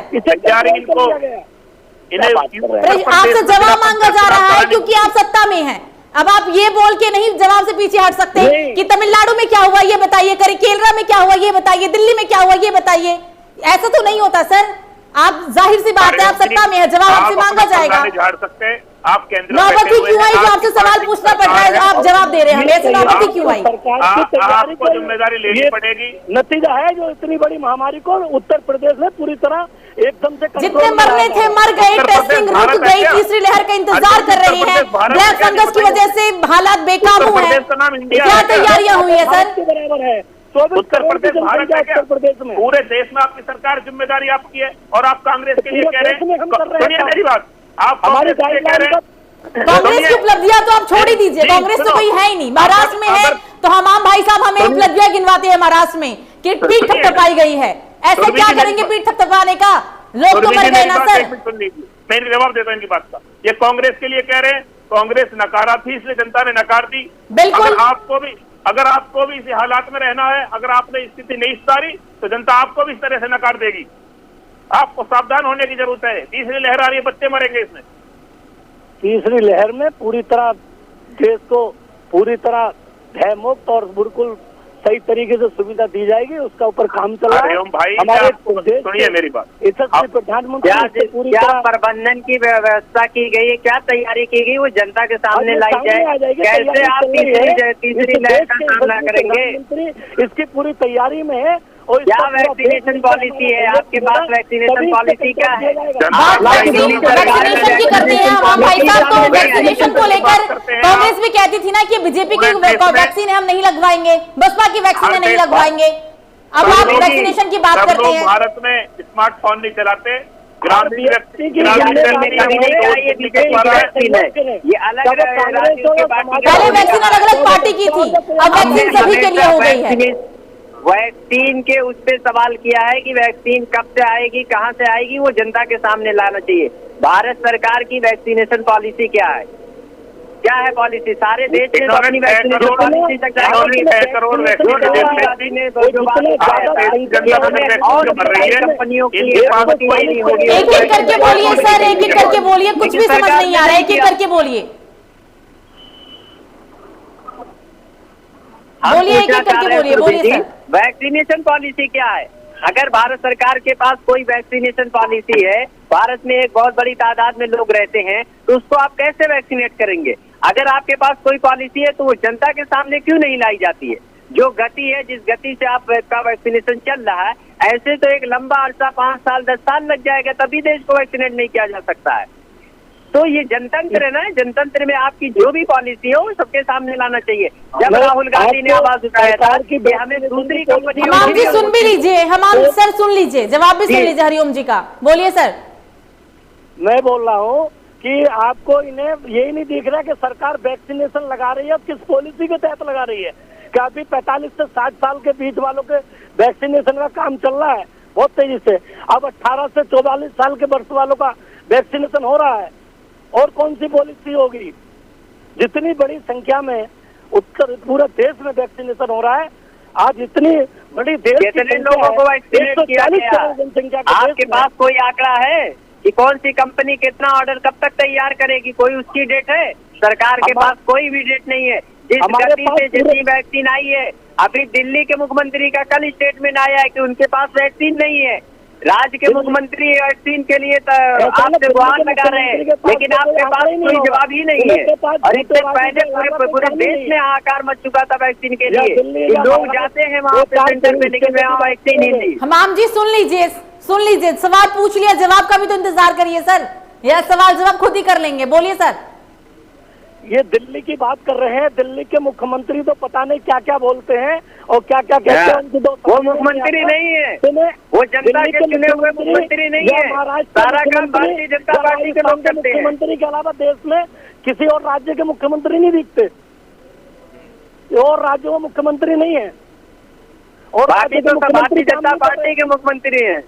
आपसे जवाब मांगा जा रहा है क्योंकि आप सत्ता में हैं। अब आप ये बोल के नहीं जवाब से पीछे हट सकते
नहीं।
कि तमिलनाडु में क्या हुआ ये बताइए, केरला में क्या हुआ ये बताइए, दिल्ली में क्या हुआ ये बताइए। ऐसा तो नहीं होता सर। आप जाहिर सी बात है, आप सत्ता में है, जवाब आपसे मांगा जाएगा।
झाड़ सकते हैं आप, केंद्र में
नौबती
बैठे हुए
क्यों आई
हैं,
जो आपसे
आपकी
सवाल
पार्टी
पूछना
की
पड़ रहा है,
सरकार
आप जवाब दे रहे हैं, ऐसे नौबती क्यों आई?
सरकार की तैयारी
आपको जिम्मेदारी लेनी पड़ेगी।
नतीजा है जो इतनी बड़ी महामारी को उत्तर प्रदेश में पूरी तरह एकदम से
जितने मरने थे मर गए, टेस्टिंग रुक गई, तीसरी लहर का इंतजार कर रहे हैं, ब्लैक फंगस की वजह से हालात बेकाबू हैं, क्या तैयारियां हुई है सर?
के बराबर है।
उत्तर प्रदेश भारत है क्या?
उत्तर प्रदेश में
पूरे देश में आपकी सरकार जिम्मेदारी आपकी है और आप कांग्रेस के लिए
पूरे
कह रहे
देश में हम कर
हैं।
रहे हैं
सुनिए मेरी बात, आप
हमारी
कांग्रेस के लिए कह रहे हैं।
कांग्रेस की उपलब्धियां तो आप छोड़ ही दीजिए,
जी,
कांग्रेस तो
सुनो।
कोई है ही नहीं। महाराष्ट्र में है तो हमाम भाई साहब हमें उपलब्धियां गिनवाते हैं महाराष्ट्र में कि पीठ थपथपाई गई है। ऐसा क्या करेंगे पीठ थपथपाने का? लोग तो मर गए ना सर।
सुन लीजिए, मैं जवाब देता हूं इनकी बात का। ये कांग्रेस के लिए कह रहे हैं, कांग्रेस नकारा थी इसलिए जनता ने नकार दी।
बिल्कुल।
अगर आपको भी इस हालात में रहना है, अगर आपने स्थिति नहीं सुधारी तो जनता आपको भी इस तरह से नकार देगी। आपको सावधान होने की जरूरत है। तीसरी लहर आ रही है, बच्चे मरेंगे इसमें।
तीसरी लहर में पूरी तरह देश को पूरी तरह भय मुक्त और बिल्कुल सही तरीके से सुविधा दी जाएगी, उसका ऊपर काम चल रहा है।
भाई
हमारे
सुनिए मेरी बात,
यशस्वी प्रधानमंत्री पूरी
क्या
तरह
प्रबंधन की व्यवस्था की गई है, क्या तैयारी की गई, वो जनता के सामने लाई जाए। कैसे आप तीसरी लहर का सामना करेंगे?
इसकी पूरी तैयारी में है। और
क्या वैक्सीनेशन पॉलिसी है आपके पास? वैक्सीनेशन पॉलिसी क्या है?
वैक्सीनेशन की करते हैं हम भाई साहब। तो वैक्सीनेशन को लेकर कांग्रेस भी कहती थी ना कि बीजेपी की वैक्सीन हम नहीं लगवाएंगे, बसपा की वैक्सीन नहीं लगवाएंगे। अब आप वैक्सीनेशन की बात करते हैं।
भारत में स्मार्टफोन नहीं चलाते,
ये अलग
पहले वैक्सीन अलग अलग पार्टी की थी, अब वैक्सीन सभी के लिए हो गई है।
वैक्सीन के उस पे सवाल किया है कि वैक्सीन कब से आएगी, कहां से आएगी, वो जनता के सामने लाना चाहिए। भारत सरकार की वैक्सीनेशन पॉलिसी क्या है? क्या है पॉलिसी? सारे देश में अपनी वैक्सीनेशन पॉलिसी कंपनियों की
एक एक करके बोलिए सर, एक एक करके बोलिए, कुछ भी समझ नहीं आ रहा है, एक एक करके बोलिए बोलिए, एक एक करके बोलिए, बोलिए सर।
वैक्सीनेशन पॉलिसी क्या है? अगर भारत सरकार के पास कोई वैक्सीनेशन पॉलिसी है, भारत में एक बहुत बड़ी तादाद में लोग रहते हैं, तो उसको आप कैसे वैक्सीनेट करेंगे? अगर आपके पास कोई पॉलिसी है तो वो जनता के सामने क्यों नहीं लाई जाती है? जो गति है, जिस गति से आपका वैक्सीनेशन चल रहा है, ऐसे तो एक लंबा अरसा 5 साल 10 साल लग जाएगा, तभी देश को वैक्सीनेट नहीं किया जा सकता है। तो ये जनतंत्र है ना, जनतंत्र में आपकी जो भी पॉलिसी हो सबके सामने लाना चाहिए। जब राहुल गांधी ने आवाज उठाया था कि हमें दूसरी कंपनी,
हमाम जी सुन भी लीजिए, हमाम सर सुन लीजिए, जवाब भी सुन लीजिए हरिओम जी का। बोलिए सर।
मैं बोल रहा हूँ कि आपको इन्हें यही नहीं दिख रहा कि सरकार वैक्सीनेशन लगा रही है, अब किस पॉलिसी के तहत लगा रही है? क्या अभी 45 से 60 साल के बीच वालों के वैक्सीनेशन का काम चल रहा है बहुत तेजी से। अब 18 से 44 साल के वर्ष वालों का वैक्सीनेशन हो रहा है। और कौन सी पॉलिसी होगी? जितनी बड़ी संख्या में उत्तर पूरे देश में वैक्सीनेशन हो रहा है, आज इतनी बड़ी देश
कितने लोगों को वैक्सीनेट किया गया?
जनसंख्या
आपके पास कोई आंकड़ा है कि कौन सी कंपनी कितना ऑर्डर कब तक तैयार करेगी? कोई उसकी डेट है? सरकार के पास कोई भी डेट नहीं है। जिस गति से जितनी वैक्सीन आई है, अभी दिल्ली के मुख्यमंत्री का कल स्टेटमेंट आया है कि उनके पास वैक्सीन नहीं है। राज्य के मुख्यमंत्री वैक्सीन के लिए आपसे गुहार लगा रहे हैं, लेकिन आपके पास कोई जवाब ही नहीं है। और इससे पहले पूरे देश में हाहाकार मच चुका था वैक्सीन के लिए। लोग जाते हैं वहाँ पे सेंटर पे, लेकिन वहाँ वैक्सीन ही नहीं।
हमाम जी सुन लीजिए, सुन लीजिए, सवाल पूछ लिया, जवाब का भी तो इंतजार करिए सर, या सवाल जवाब खुद ही कर लेंगे। बोलिए सर।
ये दिल्ली की बात कर रहे हैं, दिल्ली के मुख्यमंत्री तो पता नहीं क्या क्या बोलते हैं और क्या क्या कहते हैं। उनकी
वो मुख्यमंत्री नहीं है, वो जनता के चुने हुए मुख्यमंत्री नहीं है। सारा काम भारतीय जनता पार्टी के लोग करते हैं।
मुख्यमंत्री के अलावा देश में किसी और राज्य के मुख्यमंत्री नहीं दिखते, और राज्यों में मुख्यमंत्री नहीं है। और
बाकी तो भारतीय जनता पार्टी के मुख्यमंत्री है।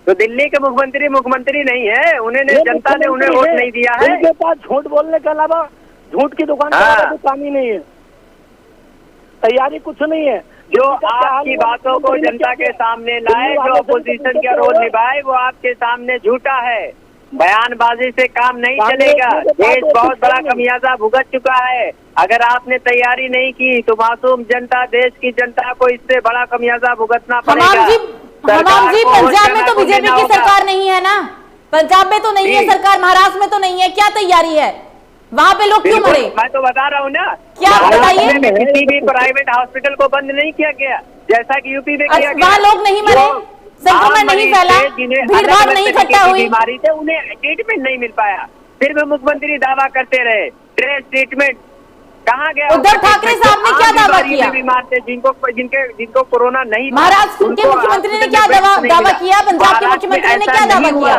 तो दिल्ली के मुख्यमंत्री नहीं है, उन्हें जनता ने उन्हें वोट नहीं दिया है।
उनके पास झूठ बोलने के अलावा झूठ की दुकान का काम ही नहीं है, तैयारी कुछ नहीं है।
जो आपकी बातों को जनता के सामने लाए, जो अपोजिशन का रोल निभाए, वो आपके सामने झूठा है। बयानबाजी से काम नहीं चलेगा। देश बहुत बड़ा खमियाजा भुगत चुका है। अगर आपने तैयारी नहीं की तो मासूम जनता, देश की जनता को इससे बड़ा खमियाजा भुगतना पड़ेगा।
हमाम जी, पंजाब में तो बीजेपी की सरकार नहीं है ना, पंजाब में तो नहीं है सरकार, महाराष्ट्र में तो नहीं है, क्या तैयारी है? वहाँ पे लोग क्यों मरे?
मैं तो बता रहा हूँ ना,
क्या बताइए?
किसी भी प्राइवेट हॉस्पिटल को बंद नहीं किया गया, जैसा कि यूपी में किया गया।
वहाँ लोग नहीं मरे, संक्रमण नहीं फैला, भीड़ भाड़ नहीं इकट्ठा हुई,
बीमारी से उन्हें ट्रीटमेंट नहीं मिल पाया। फिर भी मुख्यमंत्री दावा करते रहे ट्रेस ट्रीटमेंट, कहाँ गया?
उद्धव ठाकरे साहब ने क्या दावा किया?
बीमार थे जिनको कोरोना नहीं,
महाराष्ट्र के मुख्यमंत्री ने क्या दावा किया? पंजाब के मुख्यमंत्री ने क्या दावा किया?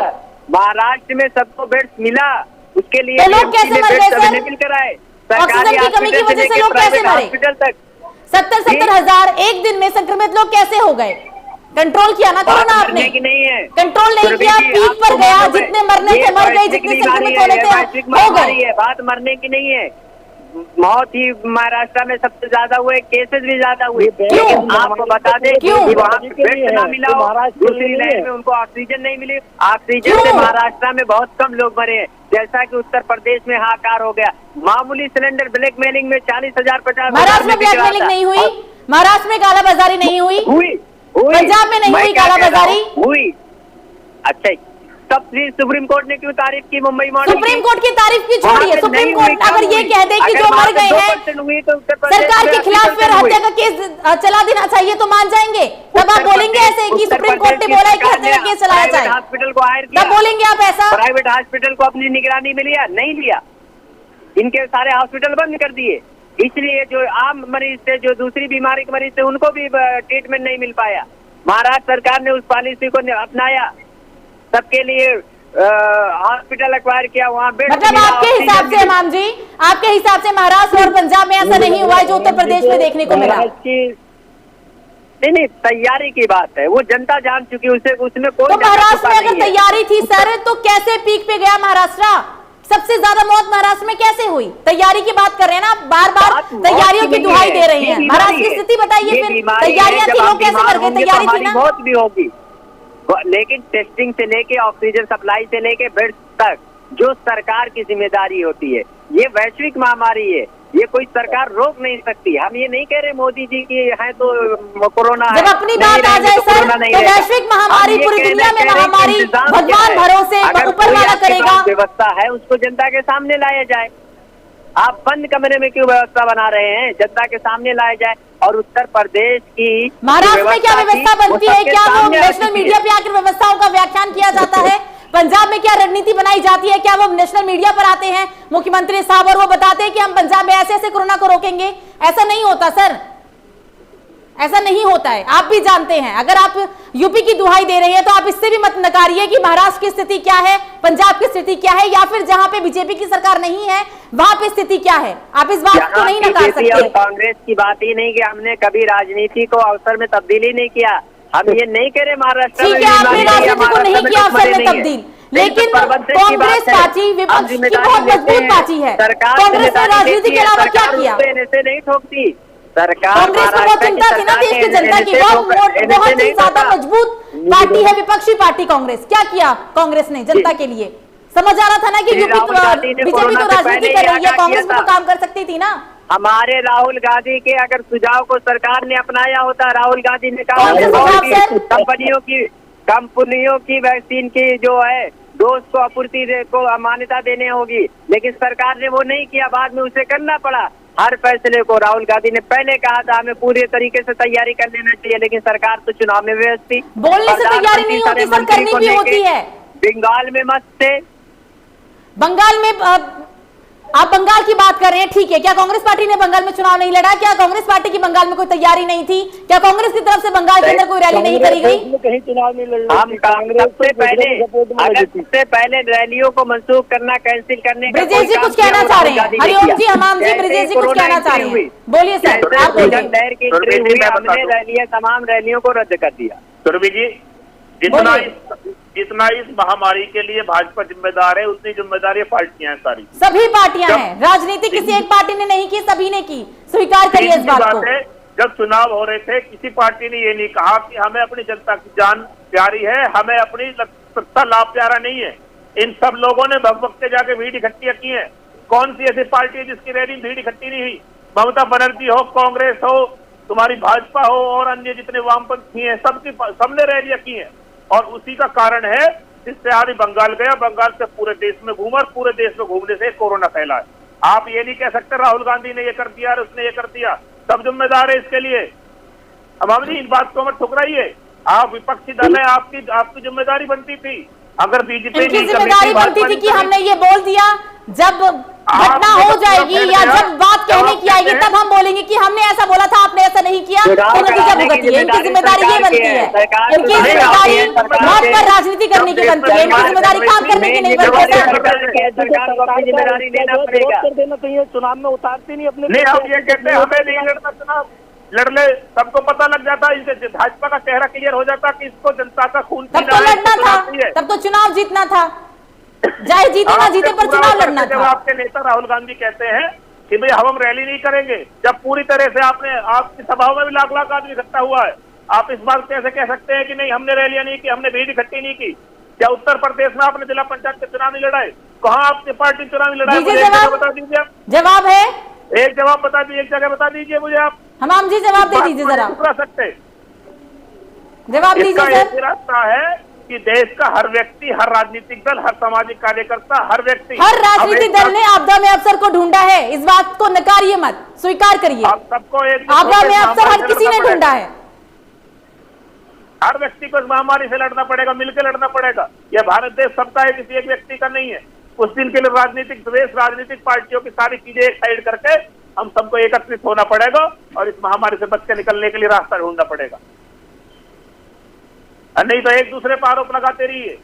महाराष्ट्र में सबको बेड्स मिला, उसके लिए
तो लोग कैसे मर गए सर?
कराए
ऑक्सीजन की कमी की वजह से लोग कैसे मरे?
हॉस्पिटल तक
70 हजार एक दिन में संक्रमित लोग कैसे हो गए? कंट्रोल किया ना कोरोना आपने?
नहीं है,
कंट्रोल नहीं किया, पीक पर गया, जितने मरने थे मर गए, जितने संक्रमित होने थे हो गए।
बात मरने की नहीं है, मौत ही महाराष्ट्र में सबसे ज्यादा हुए, केसेस भी ज्यादा हुए।
क्यों?
आपको बता दें
क्यों?
वहाँ बेड ना मिला हो, दूसरी लाइन में उनको ऑक्सीजन नहीं मिली, ऑक्सीजन से महाराष्ट्र में बहुत कम लोग मरे हैं, जैसा कि उत्तर प्रदेश में हाहाकार हो गया। मामूली सिलेंडर ब्लैकमेलिंग में 40,000 50,000।
महाराष्ट्र में ब्लैकमेलिंग नहीं हुई, महाराष्ट्र में कालाबाजारी नहीं हुई, पंजाब में नहीं हुई कालाबाजारी
हुई। अच्छा, तब सुप्रीम कोर्ट ने क्यों तारीफ की मुंबई मॉडल?
सुप्रीम कोर्ट की तारीफ की छोड़िए, सुप्रीम कोर्ट अगर ये कह दे कि जो मर गए हैं सरकार के खिलाफ फिर हत्या का केस चला देना चाहिए तो मान जाएंगे? तब आप बोलेंगे ऐसे कि सुप्रीम कोर्ट ने बोला है कि हत्या का केस चलाया जाए,
हॉस्पिटल को हायर किया,
तब बोलेंगे आप ऐसा?
प्राइवेट हॉस्पिटल को अपनी निगरानी में लिया? नहीं लिया, इनके सारे हॉस्पिटल बंद कर दिए। इसलिए जो आम मरीज थे, जो दूसरी बीमारी के मरीज थे, उनको भी ट्रीटमेंट नहीं मिल पाया। महाराष्ट्र सरकार ने उस पॉलिसी को अपनाया, सबके लिए हॉस्पिटल एक्वायर किया, वहाँ बेड।
मतलब आपके हिसाब से इमाम जी, आपके हिसाब से महाराष्ट्र और पंजाब में ऐसा नहीं हुआ है जो उत्तर प्रदेश में देखने को मिला?
नहीं, तैयारी की बात है, वो जनता जान चुकी है, उसमें कोई।
तो महाराष्ट्र में अगर तैयारी थी सर, तो कैसे पीक पे गया महाराष्ट्र? सबसे ज्यादा मौत महाराष्ट्र में कैसे हुई? तैयारी की बात कर रहे हैं ना, बार बार तैयारियों की दुहाई दे रहे हैं। महाराष्ट्र की स्थिति बताइए, फिर तैयारियां थी, लोग कैसे मर गए? तैयारी थी ना?
मौत भी होगी, लेकिन टेस्टिंग से लेके ऑक्सीजन सप्लाई से लेके बेड तक जो सरकार की जिम्मेदारी होती है, ये वैश्विक महामारी है, ये कोई सरकार रोक नहीं सकती। हम ये नहीं कह रहे मोदी जी की है तो कोरोना,
जब अपनी बात आ जाए सर, तो वैश्विक महामारी पूरी दुनिया में महामारी भगवान भरोसे ऊपर वाला करेगा।
व्यवस्था है उसको जनता के सामने लाया जाए। आप बंद कमरे में क्यों व्यवस्था बना रहे हैं? जनता के सामने लाया जाए। और उत्तर प्रदेश की
महाराष्ट्र में क्या व्यवस्था बनती है? क्या वो नेशनल मीडिया पे आकर व्यवस्थाओं का व्याख्यान किया जाता है? पंजाब में क्या रणनीति बनाई जाती है? क्या वो नेशनल मीडिया पर आते हैं मुख्यमंत्री साहब और वो बताते हैं कि हम पंजाब में ऐसे ऐसे कोरोना को रोकेंगे? ऐसा नहीं होता सर, ऐसा नहीं होता है, आप भी जानते हैं। अगर आप यूपी की दुहाई दे रहे हैं तो आप इससे भी मत नकारिए कि महाराष्ट्र की स्थिति क्या है, पंजाब की स्थिति क्या है, या फिर जहां पे बीजेपी की सरकार नहीं है वहां पे स्थिति क्या है। आप इस बात को नहीं नकार सकते।
कांग्रेस की बात ही नहीं कि हमने कभी राजनीति को अवसर में तब्दीली नहीं किया। हम ये नहीं कह रहे महाराष्ट्र में,
ठीक है, आपने राजनीति को नहीं किया अवसर में तब्दील, लेकिन कांग्रेस पार्टी विपक्ष की बहुत मजबूत पार्टी है। कांग्रेस ने राजनीति के अलावा क्या किया?
ऐसे नहीं ठोकती सरकार।
कांग्रेस को बहुत चिंता थी ना देश की जनता की, बहुत ही ज्यादा मजबूत पार्टी है विपक्षी पार्टी कांग्रेस। क्या किया कांग्रेस ने जनता के लिए? समझ आ रहा था ना कि बीजेपी तो राजनीति कर रही है, कांग्रेस भी तो काम कर सकती थी ना।
हमारे राहुल गांधी के अगर सुझाव को सरकार ने अपनाया होता, राहुल गांधी ने कहा कंपनियों की वैक्सीन की जो है डोज को आपूर्ति को मान्यता देने होगी, लेकिन सरकार ने वो नहीं किया, बाद में उसे करना पड़ा। हर फैसले को राहुल गांधी ने पहले कहा था हमें पूरे तरीके से तैयारी कर लेना चाहिए, लेकिन सरकार तो चुनाव में व्यस्त थी,
बोलने से तैयारी नहीं होती सर, करनी भी होती है।
बंगाल में मस्त थे,
बंगाल में आप बंगाल की बात कर रहे हैं, ठीक है। क्या कांग्रेस पार्टी ने बंगाल में चुनाव नहीं लड़ा? क्या कांग्रेस पार्टी की बंगाल में कोई तैयारी नहीं थी? क्या कांग्रेस की तरफ से बंगाल के अंदर कोई रैली नहीं करी गई?
कहीं चुनाव नहीं लड़,
हम सबसे पहले रैलियों को मंसूख करना, कैंसिल करने का।
ब्रिजेश जी कुछ कहना चाह रहे हैं? हरिओम जी, हमाम जी, ब्रिजेश जी कुछ कहना चाह रहे हैं, बोलिए सर। आप
हमने रैलियां, तमाम रैलियों को रद्द कर दिया।
सुरभि जी, जितना इस महामारी के लिए भाजपा जिम्मेदार है, उतनी जिम्मेदारी पार्टियां हैं, सारी सभी
पार्टियां हैं। राजनीति किसी एक पार्टी ने नहीं की, सभी ने की। स्वीकार करिए इस बात को।
जब चुनाव हो रहे थे, किसी पार्टी ने ये नहीं कहा कि हमें अपनी जनता की जान प्यारी है, हमें अपनी सत्ता लाभ प्यारा नहीं है। इन सब लोगों ने भग भग के जाके भीड़ इकट्ठी की है। कौन सी ऐसी पार्टी है जिसकी रैली भीड़ इकट्ठी नहीं हुई? ममता बनर्जी हो, कांग्रेस हो, तुम्हारी भाजपा हो और अन्य जितने वामपंथी हैं, सबने रैलियां की हैं। और उसी का कारण है जिससे आदमी बंगाल गया, बंगाल से पूरे देश में घूमा और पूरे देश में घूमने से कोरोना फैला है। आप ये नहीं कह सकते राहुल गांधी ने ये कर दिया और उसने ये कर दिया, सब जिम्मेदार है इसके लिए। अब जी इन बात को मत ठुकराइए। आप विपक्षी दल है, आपकी जिम्मेदारी बनती थी। अगर बीजेपी
की जिम्मेदारी बनती थी कि हमने ये बोल दिया, जब घटना हो जाएगी या जब बात कहने की आएगी तब हम बोलेंगे कि हमने ऐसा बोला था, आपने ऐसा नहीं किया, तो नतीजा भुगतिए। इनकी जिम्मेदारी ये बनती है, इनकी जिम्मेदारी मौत पर राजनीति करने की बनती है, इनकी जिम्मेदारी काम करने की नहीं बनती है।
जिम्मेदारी लेना पड़ेगा,
कर देना चाहिए। चुनाव में उतारती नहीं अपने।
नहीं, हम ये कहते हैं हमें नहीं लड़ना चुनाव, लड़ ले, सबको पता लग जाता, इनसे भाजपा का चेहरा क्लियर हो जाता कि इसको जनता का खून
तब तो लड़ना था, तब तो चुनाव जीतना था, चाहे जीते ना जीते पर चुनाव लड़ना
जब
था।
आपके नेता राहुल गांधी कहते हैं कि भाई हम रैली नहीं करेंगे, जब पूरी तरह से आपकी सभाओं में भी लाख लाख आदमी इकट्ठा हुआ है, आप इस बात कैसे कह सकते हैं कि नहीं हमने रैलियां नहीं की, हमने भीड़ इकट्ठी नहीं की? क्या उत्तर प्रदेश में आपने जिला पंचायत के चुनाव नहीं लड़ाए? कहाँ आपकी पार्टी चुनाव लड़ाई? बता दीजिए आप।
जवाब है,
एक जवाब बता दीजिए, एक जगह बता दीजिए मुझे आप।
हमाम जी जवाब दे दीजिए जरा,
सकते
जवाब दीजिए सर।
रास्ता है कि देश का हर व्यक्ति, हर राजनीतिक दल, हर सामाजिक कार्यकर्ता, हर व्यक्ति,
हर राजनीतिक दल ने आपदा में अफसर को ढूंढा है, इस बात को नकारिए मत, स्वीकार करिए।
आप सबको एक
आपदा में अफसर हर किसी ने ढूंढा है।
हर व्यक्ति को इस महामारी से लड़ना पड़ेगा, मिलकर लड़ना पड़ेगा। यह भारत देश सबका है, किसी एक व्यक्ति का नहीं है। कुछ दिन के लिए राजनीतिक द्वेष, राजनीतिक पार्टियों की सारी चीजें एक साइड करके हम सबको एकत्रित होना पड़ेगा और इस महामारी से बच के निकलने के लिए रास्ता ढूंढना पड़ेगा। नहीं तो एक दूसरे पर आरोप लगाते रहिए।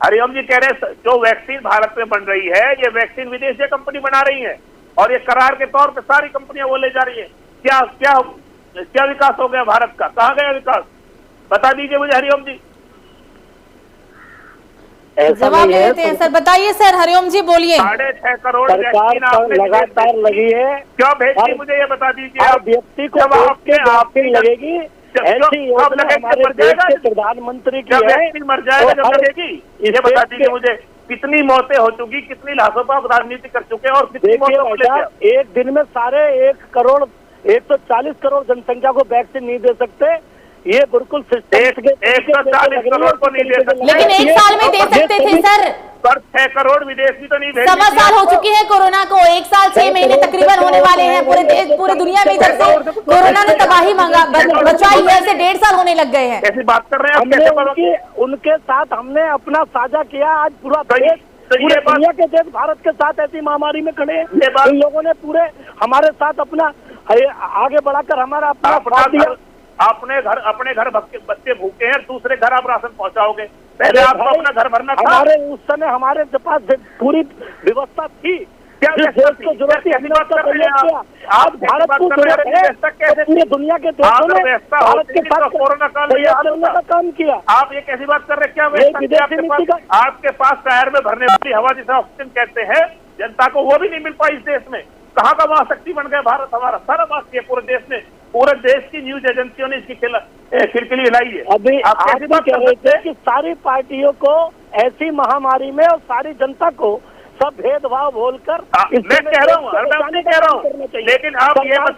हरिओम जी कह रहे जो वैक्सीन भारत में बन रही है, ये वैक्सीन विदेशी कंपनी बना रही है और ये करार के तौर पे सारी कंपनियां वो ले जा रही है। क्या क्या क्या विकास हो गया भारत का? कहाँ गया विकास? बता दीजिए मुझे हरिओम जी।
जवाब देते हैं सर, बताइए सर, हरिओम जी बोलिए।
6.5 करोड़
सरकार लगातार लगी है,
क्यों भेजी मुझे ये बता दीजिए।
आप व्यक्ति को आपकी लगेगी ऐसी योजना हमारे देश के प्रधानमंत्री की है,
मर जाएगा जब लगेगी। ये बता दीजिए मुझे कितनी मौतें हो चुकी, कितनी लाशों पर आप राजनीति कर चुके हैं और कितनी मौतें।
एक दिन में सारे 140 करोड़ जनसंख्या को वैक्सीन नहीं दे सकते, ये बिल्कुल
140 करोड़ को नहीं दे सकते,
लेकिन एक साल में दे सकते थे सर।
पर 6 करोड़ विदेशी तो नहीं भेज।
1.25 साल हो चुके हैं कोरोना को, 1 साल 6 महीने तकरीबन होने वाले हैं पूरे देश, पूरे दुनिया में जब से कोरोना ने तबाही बचाई है, ऐसे 1.5 साल होने लग गए हैं।
ऐसी बात कर रहे हैं
उनके साथ हमने अपना साझा किया। आज पूरा देश, पूरे दुनिया के देश भारत के साथ ऐसी महामारी में खड़े हैं। इन लोगों ने पूरे हमारे साथ अपना आगे बढ़ाकर हमारा अपना दिया।
अपने घर बच्चे भूखे हैं, दूसरे घर आप राशन पहुंचाओगे, पहले आपको अपना घर भरना था।
हमारे उस समय हमारे पास पूरी व्यवस्था थी,
क्या
देश को जरूरत थी, हमने उसका प्रयोग किया। आज भारत को जरूरत है, पूरी दुनिया के देशों ने भारत के साथ
कोरोना काल
का काम किया।
आप ये कैसी बात कर रहे हैं? क्या आपके पास शहर में भरने वाली हवा जिसे ऑक्सीजन कहते हैं, जनता को वो भी नहीं मिल पाई इस देश में। कहाँ का महाशक्ति बन गया भारत हमारा? सारा बात किया पूरे देश में, पूरे देश की न्यूज एजेंसियों ने इसकी खिलखिली हिलाई है।
अभी आप कैसी बात कह रहे थे कि सारी पार्टियों को ऐसी महामारी में और सारी जनता को सब भेदभाव बोलकर
मैं कह रहा हूँ, मैं कह रहा हूँ, लेकिन आप ये मत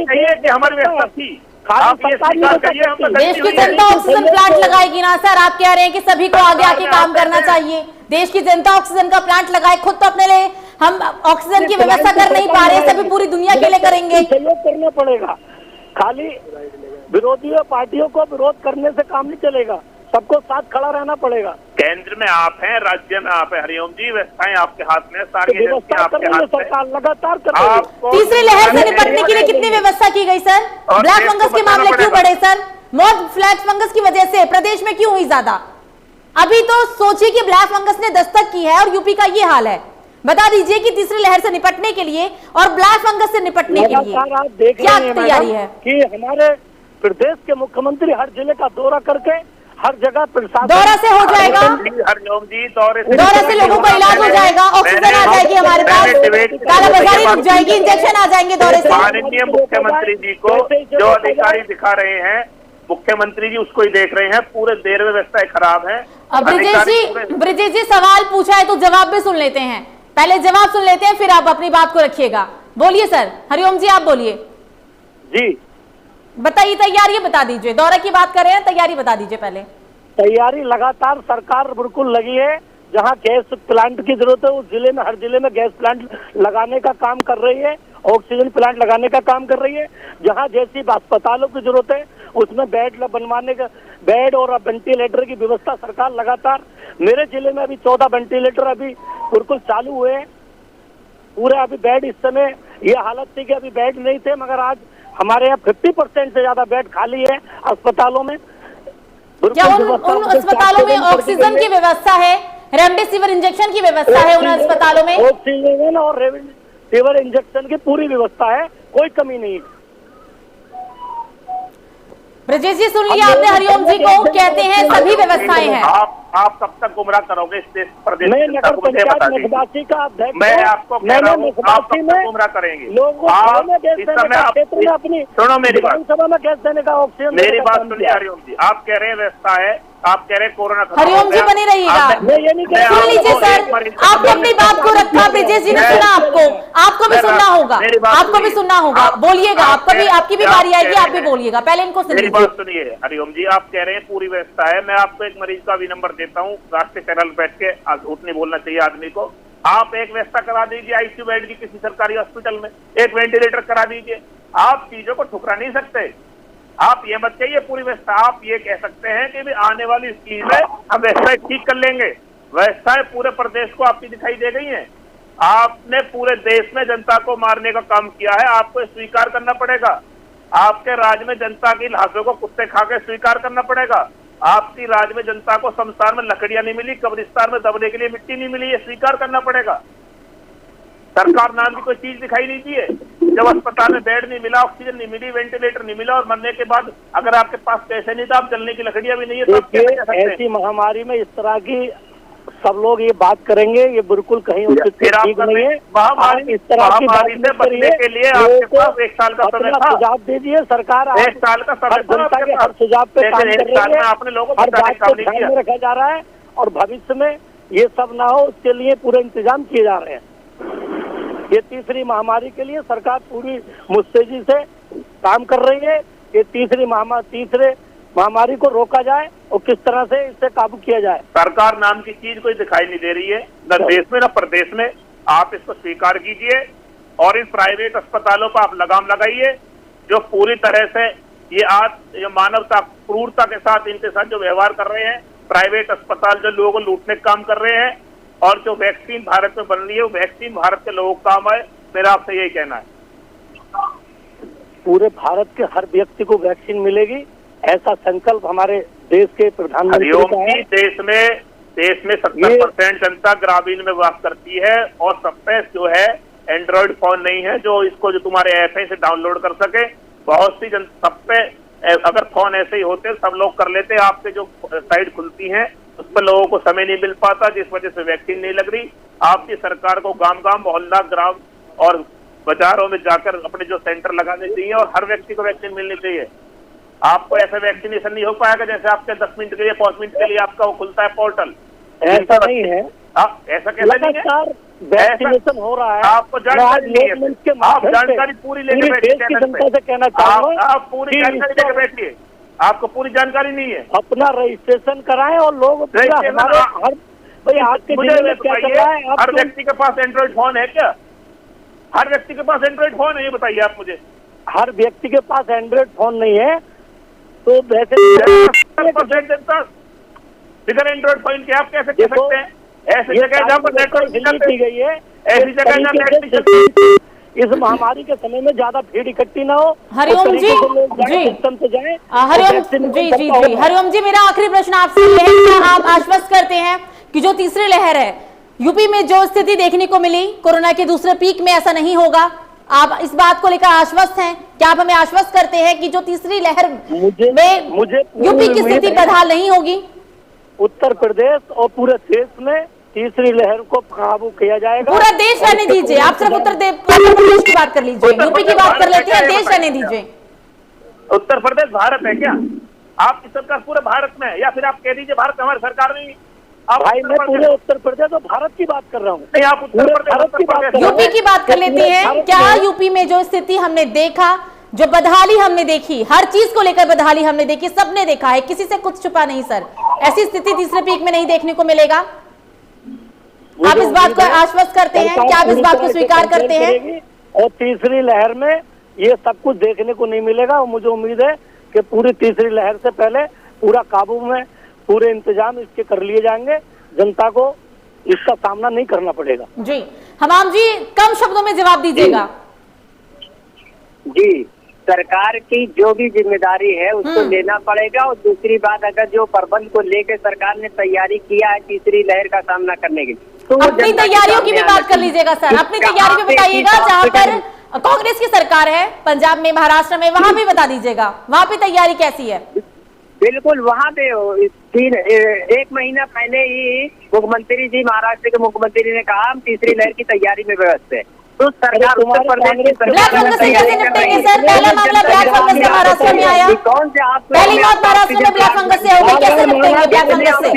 कहिए कि हमारी व्यवस्था थी।
देश की जनता ऑक्सीजन प्लांट लगाएगी ना सर? आप कह रहे हैं कि सभी को आगे आके काम करना चाहिए। देश की जनता ऑक्सीजन का प्लांट लगाए, खुद तो अपने लिए हम ऑक्सीजन की व्यवस्था कर नहीं पा रहे, सभी पूरी दुनिया के लिए करेंगे।
सहयोग करना पड़ेगा, खाली विरोधी पार्टियों को विरोध करने से काम नहीं चलेगा, सबको साथ खड़ा रहना पड़ेगा।
केंद्र में आप हैं, राज्य में आप हैं हरिओम जी, व्यवस्थाएं आपके हाथ में, सारी
व्यवस्था कर रही है सरकार, लगातार कर रही है।
तीसरी लहर से निपटने के लिए कितनी व्यवस्था की गई सर? ब्लैक फंगस के मामले क्यों बढ़े सर? मौत ब्लैक फंगस की वजह से प्रदेश में क्यों हुई ज्यादा? अभी तो सोचिए कि ब्लैक फंगस ने दस्तक की है और यूपी का ये हाल है। बता दीजिए कि तीसरी लहर से निपटने के लिए और ब्लैक फंगस से निपटने के लिए क्या तैयारी है?
कि हमारे प्रदेश के मुख्यमंत्री हर जिले का दौरा करके हर जगह प्रशासन
दौरा से हो जाएगा,
हरिओम जी दौरे
से लोगों को इलाज हो जाएगा, ऑक्सीजन आ जाएगी हमारे पास, कालाबाजारी रुक जाएगी, इंजेक्शन आ जाएंगे दौरे से।
माननीय मुख्यमंत्री जी को जो अधिकारी दिखा रहे हैं, मुख्यमंत्री जी उसको ही देख रहे हैं। पूरे देर में व्यवस्थाएं खराब है,
ब्रिजेश जी सवाल पूछा है तो जवाब भी सुन लेते हैं, पहले जवाब सुन लेते हैं फिर आप अपनी बात को रखिएगा। बोलिए सर, हरिओम जी आप बोलिए।
जी
बताइए, तैयारी बता दीजिए, दौरे की बात कर रहे हैं, तैयारी बता दीजिए पहले।
तैयारी लगातार सरकार बिल्कुल लगी है। जहां गैस प्लांट की जरूरत है उस जिले में, हर जिले में गैस प्लांट लगाने का काम कर रही है, ऑक्सीजन प्लांट लगाने का काम कर रही है। जहां जैसी अस्पतालों की जरूरत है उसमें बेड बनवाने का, बेड और वेंटिलेटर की व्यवस्था सरकार लगातार। मेरे जिले में अभी 14 वेंटिलेटर अभी बिल्कुल चालू हुए हैं पूरे। अभी बेड इस समय ये हालत थी कि अभी बेड नहीं थे, मगर आज हमारे यहाँ 50% से ज्यादा बेड खाली है अस्पतालों में।
क्या उन अस्पतालों में ऑक्सीजन की व्यवस्था है, रेमडेसिविर इंजेक्शन की व्यवस्था है उन अस्पतालों में?
ऑक्सीजन और रेमडेसिविर इंजेक्शन की पूरी व्यवस्था है, कोई कमी नहीं है।
ब्रजेश जी सुन लिया आपने, हरिओम जी को कहते हैं सभी व्यवस्थाएं हैं।
आप कब तक गुमराह करोगे इस देश प्रदेश?
मैं नगर पंचायत मखबासी का अध्यक्ष,
मैं आपको कह रहा हूं, आप कब तक गुमराह करेंगे?
लोगों को अपनी
सुनो मेरी बात,
विधानसभा में गैस देने का ऑप्शन,
मेरी बात सुनिए हरिओम जी। आप कह रहे हैं व्यवस्था है, आप कह रहे हैं कोरोना
हरिओम जी बने रहिएगा। सुन लीजिए सर, आपने अपनी बात को रखा, ब्रिजेश जी ने सुना आपको भी सुनना होगा, आपको भी सुनना होगा, बोलिएगा, आपकी भी बारी आएगी, आप भी बोलिएगा, पहले इनको सुनिए।
मेरी बात सुनिए हरिओम जी, आप कह रहे हैं पूरी व्यवस्था है। मैं आपको एक मरीज का भी नंबर देता हूँ, राष्ट्रीय चैनल बैठ के, झूठ नहीं बोलना चाहिए आदमी को। आप एक व्यवस्था करा दीजिए आईसीयू बेड की किसी सरकारी हॉस्पिटल में, एक वेंटिलेटर करा दीजिए। आप चीजों को ठुकरा नहीं सकते। आप ये मत कहिए पूरी व्यवस्था, आप ये कह सकते हैं कि भी आने वाली स्कीम में हम व्यवस्थाएं ठीक कर लेंगे। व्यवस्थाएं पूरे प्रदेश को आपकी दिखाई दे गई हैं। आपने पूरे देश में जनता को मारने का काम किया है, आपको स्वीकार करना पड़ेगा। आपके राज्य में जनता की लाशों को कुत्ते खा के स्वीकार करना पड़ेगा। आपकी राज्य में जनता को शमशान में लकड़ियां नहीं मिली, कब्रिस्तान में दबने के लिए मिट्टी नहीं मिली, ये स्वीकार करना पड़ेगा। सरकार नाम की कोई चीज दिखाई नहीं दी है। जब अस्पताल में बेड नहीं मिला, ऑक्सीजन नहीं मिली, वेंटिलेटर नहीं मिला और मरने के बाद अगर आपके पास पैसे नहीं था, आप चलने की लकड़ियां भी नहीं है, तो आप क्या कर सकते हैं?
ऐसी महामारी में इस तरह की सब लोग ये बात करेंगे, ये बिल्कुल कहीं उचित ठीक नहीं है।
महामारी
इस तरह की बात
से बचने के लिए आपके पास 1 साल का समय था।
सुझाव दीजिए, सरकार
1 साल का समय था,
जनता के हर सुझाव पे काम कर रही है,
आपने लोगों को
हर बात को ध्यान में रखा जा रहा है और भविष्य में ये सब ना हो उसके लिए पूरे इंतजाम किए जा रहे हैं। ये तीसरी महामारी के लिए सरकार पूरी मुस्तैदी से काम कर रही है। ये तीसरे महामारी को रोका जाए और किस तरह से इससे काबू किया जाए।
सरकार नाम की चीज कोई दिखाई नहीं दे रही है, न देश में न प्रदेश में। आप इसको स्वीकार कीजिए और इन प्राइवेट अस्पतालों पर आप लगाम लगाइए, जो पूरी तरह से ये मानवता क्रूरता के साथ इनके साथ जो व्यवहार कर रहे हैं। प्राइवेट अस्पताल जो लोगों को लूटने का काम कर रहे हैं और जो वैक्सीन भारत में बन रही है वो वैक्सीन भारत के लोगों को काम आए, मेरा आपसे यही कहना है।
पूरे भारत के हर व्यक्ति को वैक्सीन मिलेगी, ऐसा संकल्प हमारे देश के प्रधानमंत्री का है।
देश में 70% जनता ग्रामीण में वास करती है और सब पे जो है एंड्रॉइड फोन नहीं है जो इसको जो तुम्हारे ऐप है इसे डाउनलोड कर सके। बहुत सी सब पे अगर फोन ऐसे ही होते सब लोग कर लेते। आपके जो साइट खुलती हैं उस पर लोगों को समय नहीं मिल पाता, जिस वजह से वैक्सीन नहीं लग रही। आपकी सरकार को गांव-गांव, मोहल्ला, ग्राम और बाजारों में जाकर अपने जो सेंटर लगाने चाहिए और हर व्यक्ति को वैक्सीन मिलनी चाहिए। आपको ऐसा वैक्सीनेशन नहीं हो पाएगा जैसे आपके 10 मिनट के लिए 5 मिनट के लिए आपका वो खुलता है पोर्टल।
ऐसा नहीं है।
ऐसा कैसे नहीं है?
वैक्सीनेशन हो रहा है,
आपको जानकारी नहीं है। आप जानकारी पूरी लेके बैठिए,
जनता से कहना चाहूंगा
आप पूरी जानकारी लेके बैठिए। आपको पूरी जानकारी नहीं है।
अपना रजिस्ट्रेशन कराएं और लोग हमारे हर भाई आपके जिले में क्या चल रहा है?
हर व्यक्ति के पास एंड्रॉइड फोन है क्या? हर व्यक्ति के पास एंड्रॉइड फोन है, ये बताइए आप मुझे।
हर व्यक्ति के पास एंड्रॉइड फोन नहीं है तो वैसे
बिगर एंड्रॉइड फोन के आप कैसे कह सकते हैं? ऐसी जगह जहाँ पर नेटवर्क
की गई है,
ऐसी जगह जहाँ
इस महामारी के समय में ज्यादा भीड़ इकट्ठी ना हो।
हरिओम जी,
सिस्टम से जाए।
हरिओम जी, मेरा आखिरी प्रश्न आपसे है, क्या आप आश्वस्त करते हैं कि जो तीसरी लहर है यूपी में जो स्थिति देखने को मिली कोरोना के दूसरे पीक में ऐसा नहीं होगा? आप इस बात को लेकर आश्वस्त हैं? क्या आप हमें आश्वस्त करते हैं कि जो तीसरी लहर में यूपी की स्थिति बदहाल नहीं होगी?
उत्तर प्रदेश और पूरे देश में तीसरी लहर को काबू किया जाएगा।
पूरा देश रहने दीजिए, आप सिर्फ उत्तर प्रदेश की बात कर लीजिए, यूपी की बात कर लेते हैं, देश रहने दीजिए।
उत्तर प्रदेश भारत है क्या? आपकी सरकार पूरे भारत में है, या फिर आप कह दीजिए भारत हमारी सरकार नहीं। आप
भाई मैं पूरे उत्तर प्रदेश और भारत की बात कर रहा हूँ।
नहीं, आप उत्तर
भारत की बात कर रहा हूं।
यूपी की बात कर लेते हैं। क्या यूपी में जो स्थिति हमने देखा, जो बदहाली हमने देखी, हर चीज को लेकर बदहाली हमने देखी, सबने देखा है, किसी से कुछ छुपा नहीं सर। ऐसी स्थिति तीसरे पीक में नहीं देखने को मिलेगा। आप इस बात को आश्वस्त करते हैं? क्या आप इस बात को स्वीकार करते हैं?
और तीसरी लहर में ये सब कुछ देखने को नहीं मिलेगा। और मुझे उम्मीद है कि पूरी तीसरी लहर से पहले पूरा काबू में पूरे इंतजाम इसके कर लिए जाएंगे। जनता को इसका सामना नहीं करना पड़ेगा।
जी हमाम जी, कम शब्दों में जवाब दीजिएगा।
जी, सरकार की जो भी जिम्मेदारी है उसको लेना पड़ेगा। और दूसरी बात, अगर जो प्रबंध को लेकर सरकार ने तैयारी किया है तीसरी लहर का सामना करने के लिए, तो
अपनी तैयारियों की भी बात कर लीजिएगा सर। अपनी तैयारी भी बताइएगा। जहां पर कांग्रेस की सरकार है पंजाब में, महाराष्ट्र में, वहां भी बता दीजिएगा वहां पे तैयारी कैसी है।
बिल्कुल, वहाँ पे 1 महीना पहले ही मुख्यमंत्री जी, महाराष्ट्र के मुख्यमंत्री ने कहा हम तीसरी लहर की तैयारी में व्यस्त है। तो सरकार उत्तर प्रदेश की
ब्लैक फंगस से कैसे निपटेंगे सर? पहला मामला ब्लैक फंगस से महाराष्ट्र में आया।
कौन से आप
पहली बात महाराष्ट्र में ब्लैक फंगस से होगी, कैसे निपटेंगे ब्लैक फंगस से?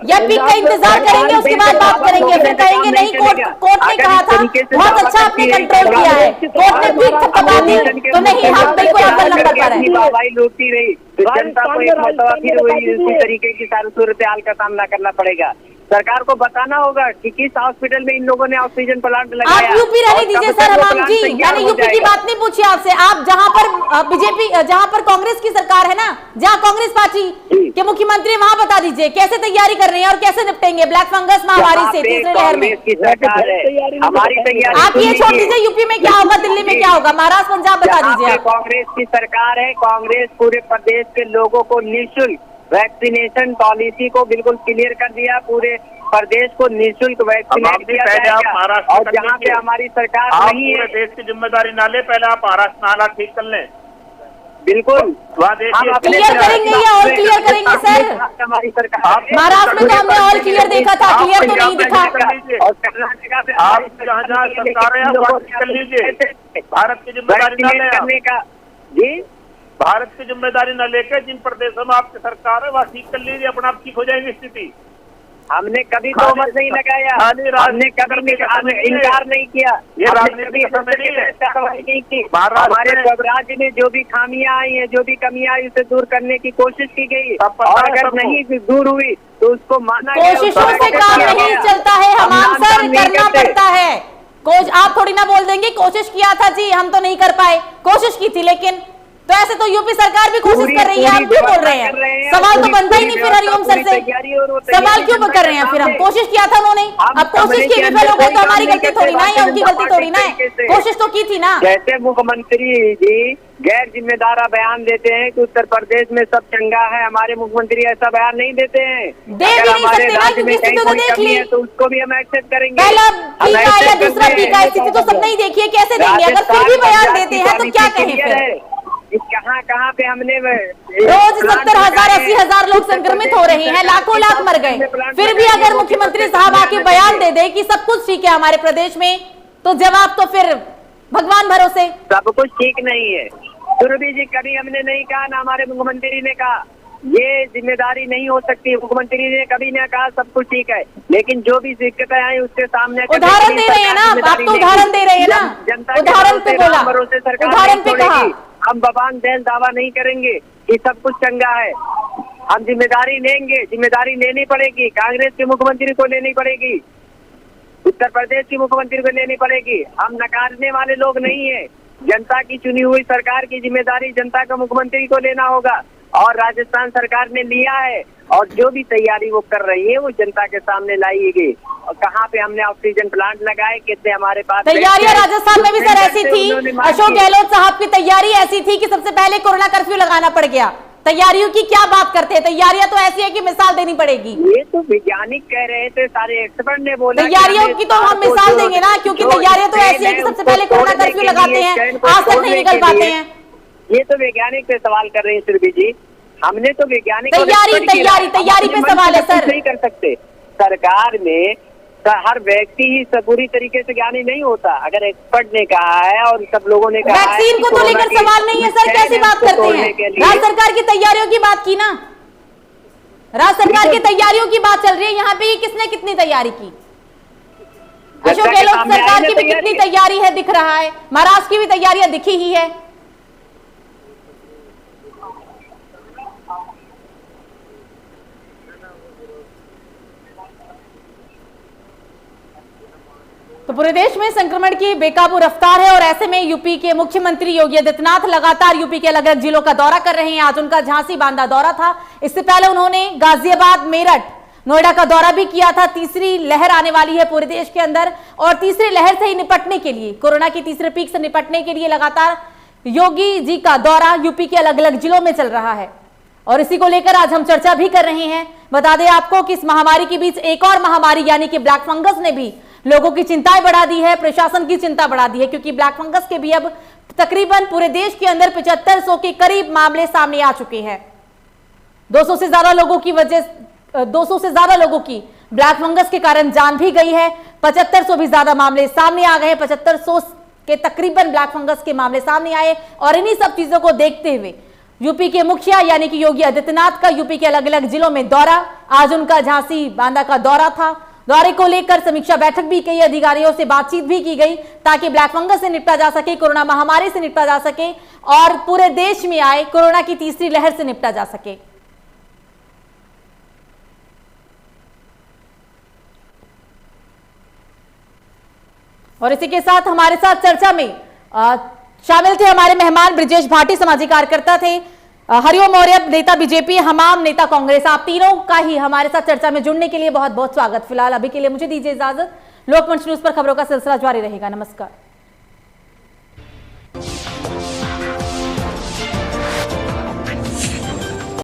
या पीक का इंतजार करेंगे, उसके बाद बात करेंगे, फिर कहेंगे नहीं कोर्ट ने कहा था, बहुत अच्छा आपने कंट्रोल किया है, कोर्ट ने पीक थपका दी, तो नहीं हम बिल्कुल आपका नंबर पर है।
हवाई लूटती रही, जनता को एक मरतबा फिर वही इसी तरीके की सारी सूरत हाल का सामना करना पड़ेगा। सरकार को बताना होगा कि किस हॉस्पिटल में इन लोगों ने ऑक्सीजन प्लांट लगाया।
आप यूपी रहने दीजिए सर हमाम जी, मैंने यूपी की बात नहीं पूछी आपसे। आप जहां पर बीजेपी, जहां पर कांग्रेस की सरकार है ना, जहां कांग्रेस पार्टी के मुख्यमंत्री, वहां बता दीजिए कैसे तैयारी कर रहे हैं और कैसे निपटेंगे ब्लैक फंगस महामारी से तीसरी लहर में।
हमारी तैयारी
आप ये छोड़ दीजिए, यूपी में क्या होगा, दिल्ली में क्या होगा, महाराष्ट्र पंजाब बता दीजिए आप।
कांग्रेस की सरकार है, कांग्रेस पूरे प्रदेश के लोगों को निःशुल्क वैक्सीनेशन पॉलिसी को बिल्कुल क्लियर कर दिया। पूरे प्रदेश को निःशुल्क वैक्सीनेट किया जाएगा। और जहाँ पे हमारी सरकार नहीं है,
देश की जिम्मेदारी ना ले, पहले आप महाराष्ट्र में हालात ठीक कर लें।
बिल्कुल
वहाँ देखिए
क्लियर करेंगे या और क्लियर करेंगे सर?
हमारी सरकार
महाराष्ट्र में तो हमने ऑल क्लियर देखा था, क्लियर तो नहीं दिखा।
और कर्नाटक में
आप जहाँ जहाँ सरकार है आप कर लीजिए, भारत की जिम्मेदारी न ले
करने का। जी,
भारत की जिम्मेदारी न लेकर जिन प्रदेशों में आपकी सरकार है वहाँ ठीक कर लीजिए, अपना आप ठीक हो जाएगी स्थिति।
हमने कभी तोहमत नहीं लगाया, हमने कभी इनकार नहीं किया,
ये राजनीति
कार्रवाई नहीं की। हमारे राज्य में जो भी खामियां आई हैं, जो भी कमियां आई, उसे दूर करने की कोशिश की गई। और अगर नहीं दूर हुई तो उसको माना गया।
कोशिशों से काम नहीं चलता है हमाम सर, करना पड़ता है। आप थोड़ी ना बोल देंगे कोशिश किया था जी, हम तो नहीं कर पाए, कोशिश की थी लेकिन। तो ऐसे तो यूपी सरकार भी कोशिश कर रही है, आप क्यों बोल रहे हैं? सवाल तो बनता ही नहीं फिर हरिओम सर से, सवाल क्यों कर रहे हैं फिर? हम कोशिश किया था उन्होंने, अब कोशिश की विफल हो गए तो हमारी गलती थोड़ी ना है, उनकी गलती थोड़ी ना है, कोशिश तो की थी ना।
जैसे मुख्यमंत्री जी गैर जिम्मेदार बयान देते हैं कि उत्तर प्रदेश में सब चंगा है, हमारे मुख्यमंत्री ऐसा बयान नहीं देते हैं।
दे भी नहीं सकते ना, क्योंकि स्थिति तो देख ली,
तो उसको भी हम एक्सेप्ट करेंगे।
पहला पीका या दूसरा पीका स्थिति तो सब नहीं देखिए, कैसे देंगे? अगर फिर भी बयान देते हैं तो क्या कहें फिर?
कहाँ पे हमने
रोज 70,000 80,000 लोग संक्रमित हो रहे हैं, लाखों लाख मर गए, फिर भी अगर मुख्यमंत्री साहब आके बयान दे दे कि सब कुछ ठीक है हमारे प्रदेश में, तो जवाब तो फिर भगवान भरोसे।
सब कुछ ठीक नहीं है सुरभि जी, कभी हमने नहीं कहा, ना हमारे मुख्यमंत्री ने कहा ये जिम्मेदारी नहीं हो सकती। मुख्यमंत्री ने कभी ना कहा सब कुछ ठीक है, लेकिन जो भी दिक्कतें आई उसके सामने
उदाहरण दे रहे हैं ना आप, तो उदाहरण दे रहे हैं ना, उदाहरण पे बोला, उदाहरण पे कहा।
हम बबान दैन दावा नहीं करेंगे कि सब कुछ चंगा है, हम जिम्मेदारी लेंगे, जिम्मेदारी लेनी पड़ेगी, कांग्रेस के मुख्यमंत्री को लेनी पड़ेगी, उत्तर प्रदेश की मुख्यमंत्री को लेनी पड़ेगी। हम नकारने वाले लोग नहीं है। जनता की चुनी हुई सरकार की जिम्मेदारी जनता का मुख्यमंत्री को लेना होगा, और राजस्थान सरकार ने लिया है, और जो भी तैयारी वो कर रही है वो जनता के सामने लाई गई। और कहाँ पे हमने ऑक्सीजन प्लांट लगाए, कितने हमारे पास
तैयारियां राजस्थान में भी सर ऐसी थी, अशोक गहलोत साहब की तैयारी ऐसी थी कि सबसे पहले कोरोना कर्फ्यू लगाना पड़ गया। तैयारियों की क्या बात करते हैं? तैयारियां तो ऐसी है कि मिसाल देनी पड़ेगी।
ये तो वैज्ञानिक कह रहे थे, सारे एक्सपर्ट ने बोला।
तैयारियों की तो हम मिसाल देंगे ना, क्योंकि तैयारियां तो ऐसी है कि सबसे पहले कोरोना कर्फ्यू लगाते हैं, आज तक नहीं निकल पाते हैं।
ये तो वैज्ञानिक पे सवाल कर रहे हैं सुरभि जी, हमने तो वैज्ञानिक
तैयारी पे सवाल है सर।
नहीं कर सकते। सरकार में हर व्यक्ति ही सब पूरी तरीके से ज्ञानी नहीं होता। अगर एक्सपर्ट ने कहा है और सब लोगों ने कहा है,
वैक्सीन को तो लेकर सवाल नहीं है सर, कैसी बात करते हैं? राज्य सरकार की तैयारियों की बात की ना, राज्य सरकार की तैयारियों की बात चल रही है यहाँ पे। किसने कितनी तैयारी की? अशोक गहलोत सरकार की भी कितनी तैयारी है दिख रहा है, महाराष्ट्र की भी तैयारियां दिखी ही है। तो पूरे देश में संक्रमण की बेकाबू रफ्तार है और ऐसे में यूपी के मुख्यमंत्री योगी आदित्यनाथ लगातार यूपी के अलग अलग जिलों का दौरा कर रहे हैं। आज उनका झांसी बांदा दौरा था, इससे पहले उन्होंने गाजियाबाद, मेरठ, नोएडा का दौरा भी किया था। तीसरी लहर आने वाली है पूरे देश के अंदर और तीसरी लहर से ही निपटने के लिए, कोरोना की तीसरे पीक से निपटने के लिए लगातार योगी जी का दौरा यूपी के अलग अलग जिलों में चल रहा है और इसी को लेकर आज हम चर्चा भी कर रहे हैं। बता दें आपको कि इस महामारी के बीच एक और महामारी यानी कि ब्लैक फंगस ने भी लोगों की चिंताएं बढ़ा दी है, प्रशासन की चिंता बढ़ा दी है, क्योंकि ब्लैक फंगस के भी अब तकरीबन पूरे देश के अंदर 7500 के करीब मामले सामने आ चुके हैं। 200 से ज्यादा लोगों की ब्लैक फंगस के कारण जान भी गई है। 7500 भी ज्यादा मामले सामने आ गए, 7500 के तकरीबन ब्लैक फंगस के मामले सामने आए और इन्हीं सब चीजों को देखते हुए यूपी के मुखिया यानी कि योगी आदित्यनाथ का यूपी के अलग अलग जिलों में दौरा, आज उनका झांसी बांदा का दौरा था। दौरे को लेकर समीक्षा बैठक भी की, अधिकारियों से बातचीत भी की गई ताकि ब्लैक फंगस से निपटा जा सके, कोरोना महामारी से निपटा जा सके और पूरे देश में आए कोरोना की तीसरी लहर से निपटा जा सके। और इसी के साथ हमारे साथ चर्चा में शामिल थे हमारे मेहमान ब्रिजेश भाटी, सामाजिक कार्यकर्ता थे, हरिओम मौर्य, नेता बीजेपी, हमाम नेता कांग्रेस। आप तीनों का ही हमारे साथ चर्चा में जुड़ने के लिए बहुत बहुत स्वागत। फिलहाल अभी के लिए मुझे दीजिए इजाजत। लोकमंच न्यूज पर खबरों का सिलसिला जारी रहेगा। नमस्कार।